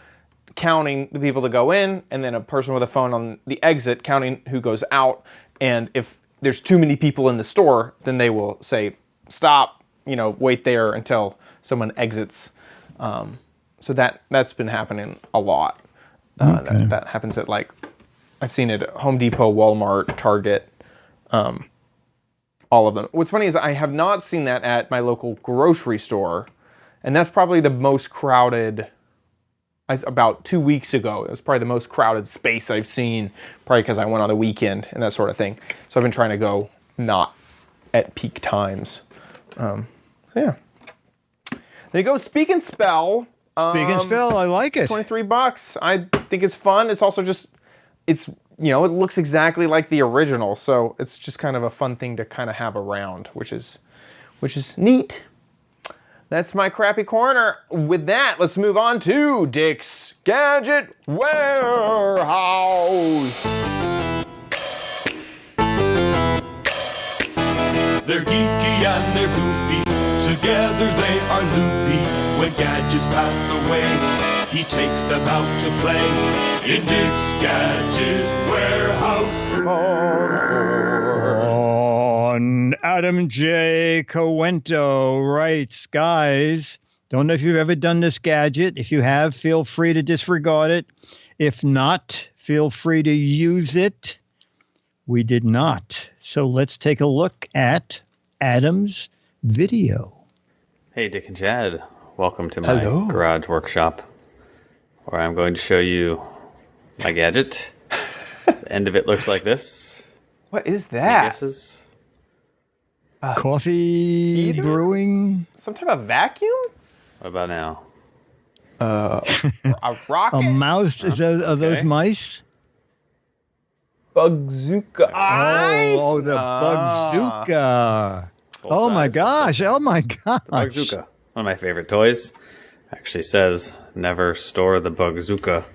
counting the people that go in, and then a person with a phone on the exit counting who goes out. And if there's too many people in the store, then they will say, stop, wait there until someone exits. So that's been happening a lot. That happens at I've seen it at Home Depot, Walmart, Target, all of them. What's funny is I have not seen that at my local grocery store, and that's probably the most crowded. About 2 weeks ago, it was probably the most crowded space I've seen, probably because I went on the weekend and that sort of thing. So I've been trying to go not at peak times. Yeah. There you go. Speak and Spell. Speak and Spell, I like it. $23. I think it's fun. It's also just, it looks exactly like the original, so it's just kind of a fun thing to kind of have around, which is neat. That's my crappy corner. With that, let's move on to Dick's Gadget Warehouse. They're geeky and they're goofy. Together they are loopy. When gadgets pass away, he takes them out to play in Dick's Gadget Warehouse. On Adam J. Coento writes, guys, don't know if you've ever done this gadget. If you have, feel free to disregard it. If not, feel free to use it. We did not. So let's take a look at Adam's video. Hey, Dick and Chad. Welcome to my garage workshop, where I'm going to show you my gadget. The end of it looks like this. What is that? Any guesses? Coffee heaters? Brewing? Some type of vacuum? What about now? A rocket? A mouse? Are those mice? Bug-zooka. Oh, the Bug-zooka. Oh my gosh. Oh my gosh. The Bug-zooka. One of my favorite toys. Actually says, never store the Bug-zooka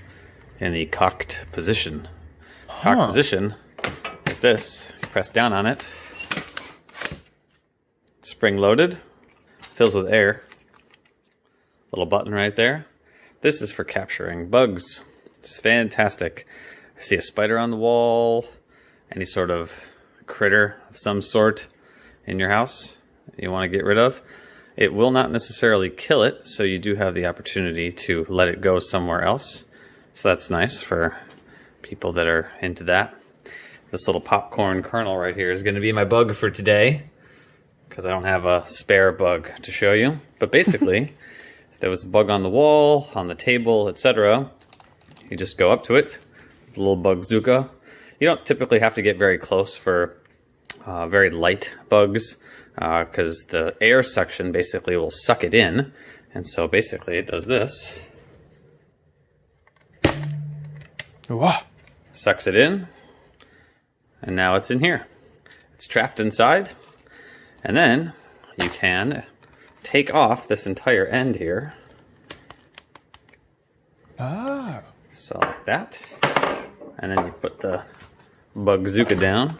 in the cocked position. Cocked position is this. You press down on it. Spring loaded. Fills with air. Little button right there. This is for capturing bugs. It's fantastic. I see a spider on the wall. Any sort of critter of some sort in your house you want to get rid of. It will not necessarily kill it, so you do have the opportunity to let it go somewhere else. So that's nice for people that are into that. This little popcorn kernel right here is going to be my bug for today. because I don't have a spare bug to show you. But basically, if there was a bug on the wall, on the table, etc., you just go up to it, the little Bug-zooka. You don't typically have to get very close for very light bugs, because the air suction basically will suck it in. And so basically it does this. Whoa. Sucks it in, and now it's in here. It's trapped inside, and then you can take off this entire end here. Ah. So like that, and then you put the Bug-zooka down,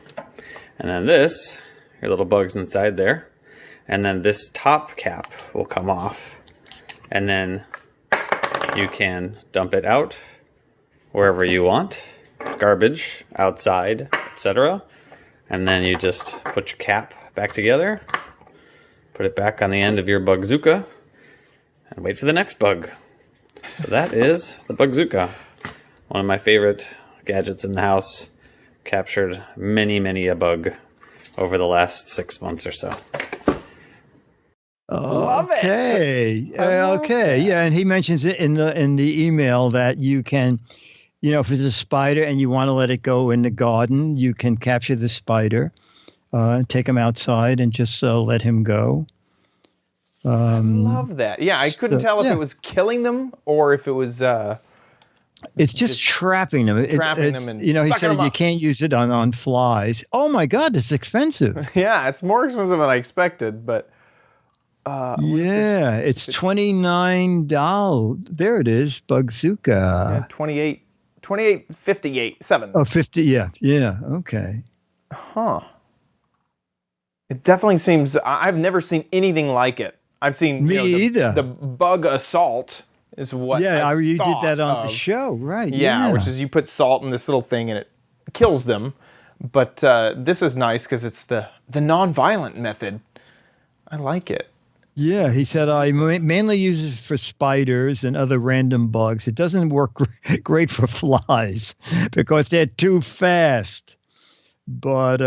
and then this, your little bug's inside there, and then this top cap will come off, and then you can dump it out wherever you want, garbage, outside, etc. And then you just put your cap back together, put it back on the end of your Bug-zooka, and wait for the next bug. So that is the Bug-zooka. One of my favorite gadgets in the house. Captured many a bug over the last 6 months or so. Love it. Okay. Yeah, and he mentions it in the email that you can, if it's a spider and you want to let it go in the garden, you can capture the spider, take him outside and just let him go. I love that. Yeah, I couldn't tell if it was killing them or if it was... it's just trapping them. Trapping them and he said them you up. can't use it on flies. Oh my God, it's expensive. Yeah, it's more expensive than I expected, but... it's $29. There it is, Bug-zooka. Yeah, 28.58, 7. Oh, 50, yeah, okay. Huh. It definitely seems... I've never seen anything like it. I've seen... Me either. The bug assault is what you did that on the show, right? Yeah, which is you put salt in this little thing and it kills them. But this is nice because it's the non-violent method. I like it. Yeah, he said, I mainly use it for spiders and other random bugs. It doesn't work great for flies because they're too fast. But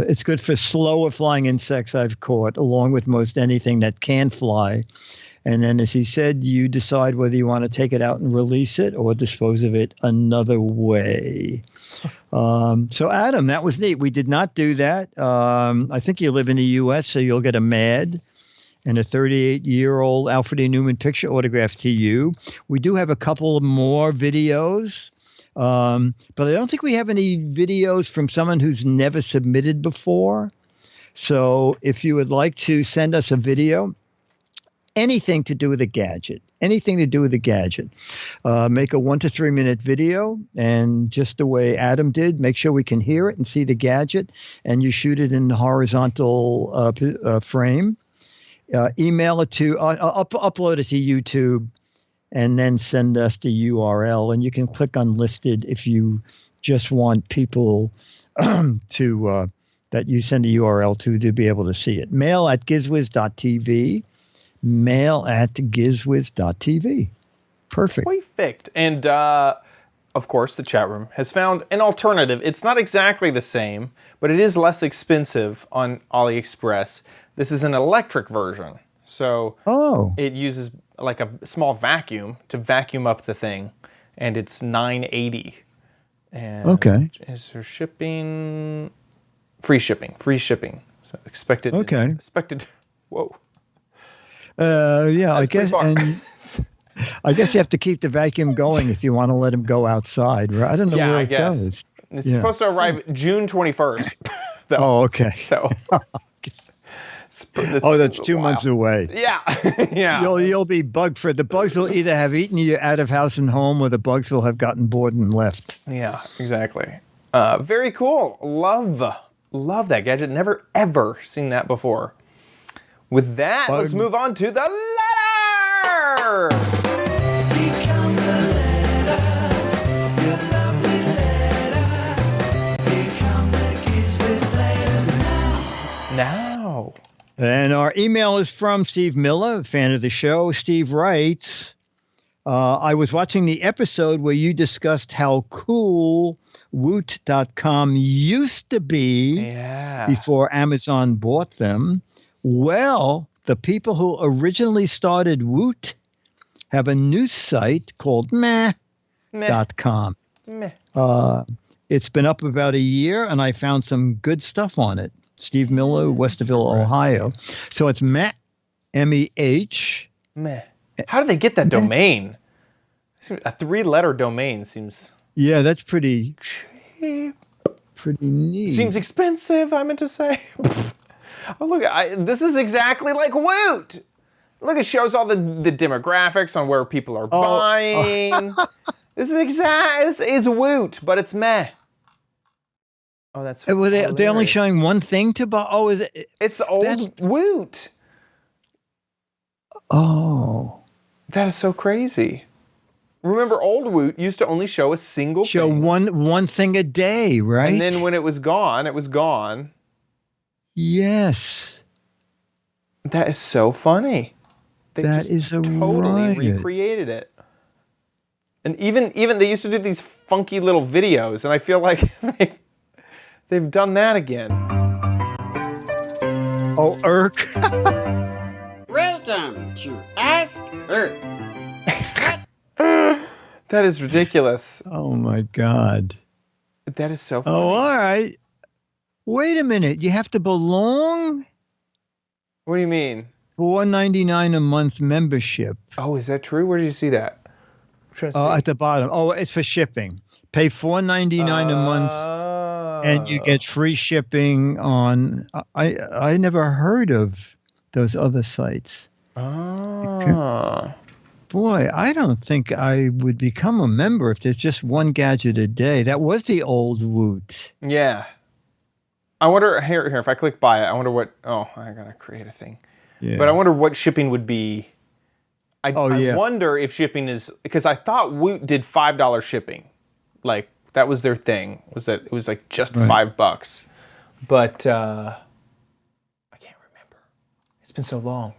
it's good for slower flying insects I've caught, along with most anything that can fly. And then, as he said, you decide whether you want to take it out and release it or dispose of it another way. So, Adam, that was neat. We did not do that. I think you live in the U.S., so you'll get a MAD and a 38-year-old Alfred E. Newman picture autographed to you. We do have a couple more videos, but I don't think we have any videos from someone who's never submitted before. So if you would like to send us a video, anything to do with a gadget, make a 1 to 3 minute video, and just the way Adam did, make sure we can hear it and see the gadget, and you shoot it in the horizontal frame. Email it to, upload it to YouTube, and then send us the URL, and you can click on listed if you just want people to that you send a URL to be able to see it. mail@gizwiz.tv. mail@gizwiz.tv. Perfect. And of course, the chat room has found an alternative. It's not exactly the same, but it is less expensive on AliExpress. This is an electric version. So it uses like a small vacuum to vacuum up the thing, and it's $9.80. And is there shipping? Free shipping. So expected. Whoa. I guess, and I guess you have to keep the vacuum going if you want to let him go outside, right? I don't know where it goes. It's supposed to arrive June 21st. Oh, okay. So, that's 2 months away. Yeah, yeah. You'll be bug free. The bugs will either have eaten you out of house and home, or the bugs will have gotten bored and left. Yeah, exactly. Very cool. Love that gadget. Never ever seen that before. With that, let's move on to the letter! Become the letters, your lovely letters. Become the Giz Wiz letters now. And our email is from Steve Miller, fan of the show. Steve writes, I was watching the episode where you discussed how cool Woot.com used to be before Amazon bought them. Well, the people who originally started Woot have a new site called Meh.com. Meh. It's been up about a year, and I found some good stuff on it. Steve Miller, Westerville, Ohio. So it's Meh, M-E-H. Meh. How did they get that domain? A 3-letter domain seems... Yeah, that's pretty cheap. Pretty neat. Seems expensive, I meant to say. Oh, look, this is exactly like Woot. Look, it shows all the demographics on where people are buying. This is Woot, but it's Meh. Oh, that's Were they only showing one thing to buy? Oh, is it? It's old Woot. Oh. That is so crazy. Remember, old Woot used to only show a single thing. one thing a day, right? And then when it was gone, it was gone. Yes. That is so funny. They that just totally recreated it. And even they used to do these funky little videos, and I feel like they've done that again. Oh, Irk. Welcome to Ask Irk. That is ridiculous. Oh my God. That is so funny. Oh, all right. Wait a minute. You have to belong? What do you mean? $4.99 a month membership. Oh, is that true? Where did you see that? At the bottom. Oh, it's for shipping. Pay $4.99 a month, and you get free shipping on. I never heard of those other sites. Boy, I don't think I would become a member if there's just one gadget a day. That was the old Woot. Yeah. I wonder here if I click buy it. I wonder what. Oh, I gotta create a thing. Yeah. But I wonder what shipping would be. I wonder if shipping is, because I thought Woot did $5 shipping, like that was their thing. Was that it was like just $5, but I can't remember. It's been so long.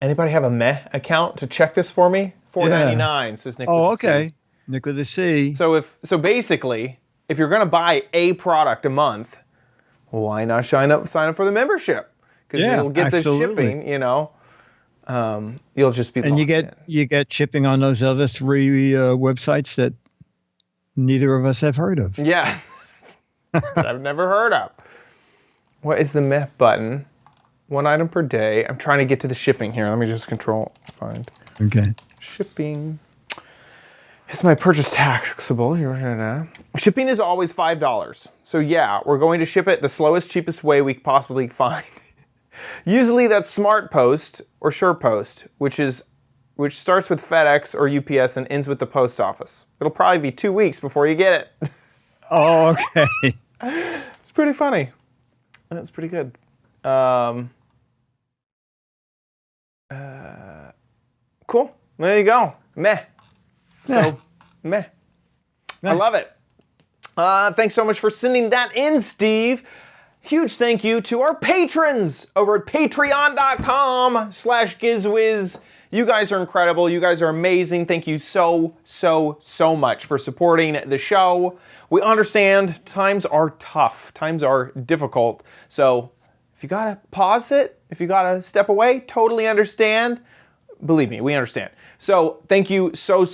Anybody have a Meh account to check this for me? $4.99 says Nick. Oh, okay. Nick with a C. So basically, if you're gonna buy a product a month, why not sign up for the membership? Because you'll get the shipping, you know. You'll just be and you get shipping on those other 3 websites that neither of us have heard of. Yeah. I've never heard of. What is the Meh button? 1 item per day. I'm trying to get to the shipping here. Let me just find. Okay. Shipping. Is my purchase taxable? Shipping is always $5. So yeah, we're going to ship it the slowest, cheapest way we possibly find. Usually that's Smart Post or SurePost, which starts with FedEx or UPS and ends with the post office. It'll probably be 2 weeks before you get it. Oh, okay. It's pretty funny. That's pretty good. Cool. There you go. Meh. So, meh. I love it. Thanks so much for sending that in, Steve. Huge thank you to our patrons over at patreon.com/Giz Wiz. You guys are incredible. You guys are amazing. Thank you so much for supporting the show. We understand times are tough. Times are difficult. So if you gotta pause it, if you gotta step away, totally understand. Believe me, we understand. So thank you so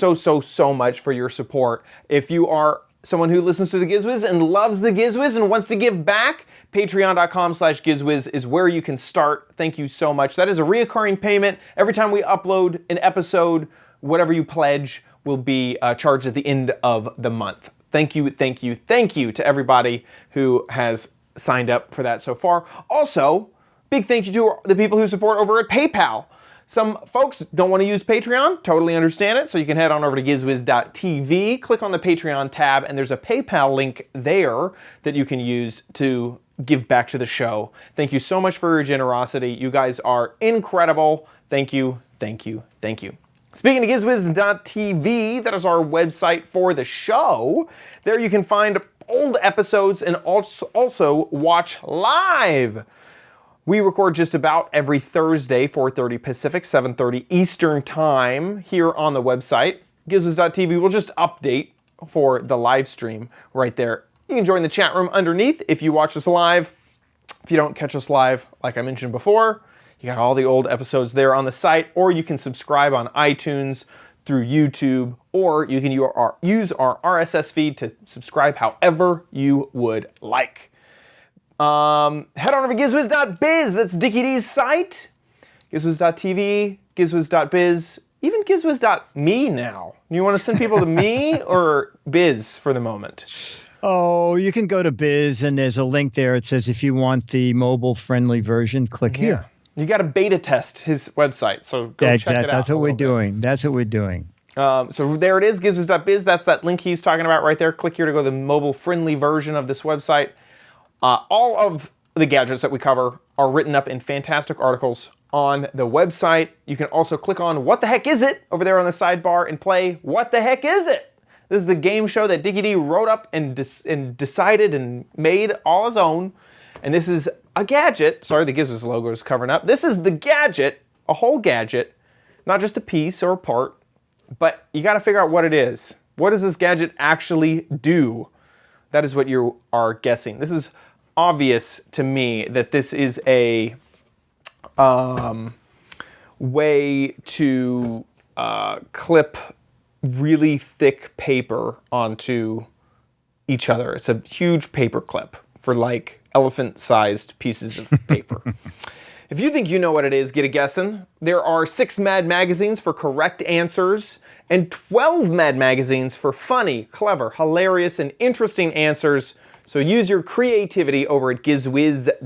much for your support. If you are someone who listens to the Giz Wiz and loves the Giz Wiz and wants to give back, patreon.com/Giz Wiz is where you can start. Thank you so much. That is a reoccurring payment. Every time we upload an episode, whatever you pledge will be charged at the end of the month. Thank you to everybody who has signed up for that so far. Also, big thank you to the people who support over at PayPal. Some folks don't want to use Patreon, totally understand it, so you can head on over to gizwiz.tv, click on the Patreon tab, and there's a PayPal link there that you can use to give back to the show. Thank you so much for your generosity. You guys are incredible. Thank you. Speaking of gizwiz.tv, that is our website for the show. There you can find old episodes and also watch live. We record just about every Thursday, 4:30 Pacific, 7:30 Eastern Time here on the website. GizWiz.tv will just update for the live stream right there. You can join the chat room underneath if you watch us live. If you don't catch us live, like I mentioned before, you got all the old episodes there on the site, or you can subscribe on iTunes, through YouTube, or you can use our RSS feed to subscribe however you would like. Head on over to GizWiz.biz, that's Dickie D's site. GizWiz.tv, GizWiz.biz, even GizWiz.me now. You want to send people to me or Biz for the moment? Oh, you can go to Biz, and there's a link there. It says if you want the mobile-friendly version, click here. You got to beta test his website, so go check it out. That's what we're doing. That's what we're doing. So there it is, GizWiz.biz. That's that link he's talking about right there. Click here to go to the mobile-friendly version of this website. All of the gadgets that we cover are written up in fantastic articles on the website. You can also click on What the Heck Is It over there on the sidebar and play What the Heck Is It? This is the game show that Dickie D wrote up and decided and made all his own. And this is a gadget. Sorry, the Giz Wiz logo is covering up. This is the gadget, a whole gadget, not just a piece or a part, but you got to figure out what it is. What does this gadget actually do? That is what you are guessing. This is obvious to me that this is a way to clip really thick paper onto each other. It's a huge paper clip for like elephant-sized pieces of paper. If you think you know what it is, get a guessing. There are 6 Mad magazines for correct answers and 12 Mad magazines for funny, clever, hilarious, and interesting answers. So use your creativity over at gizwiz.biz.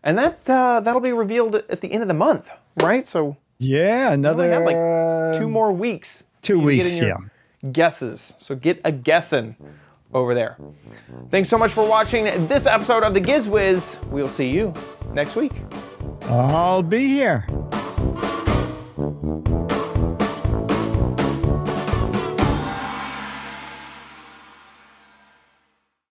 And that'll be revealed at the end of the month, right? So yeah, another we have like 2 more weeks. 2 weeks, yeah. Guesses. So get a guessing over there. Thanks so much for watching this episode of the Giz Wiz. We'll see you next week. I'll be here.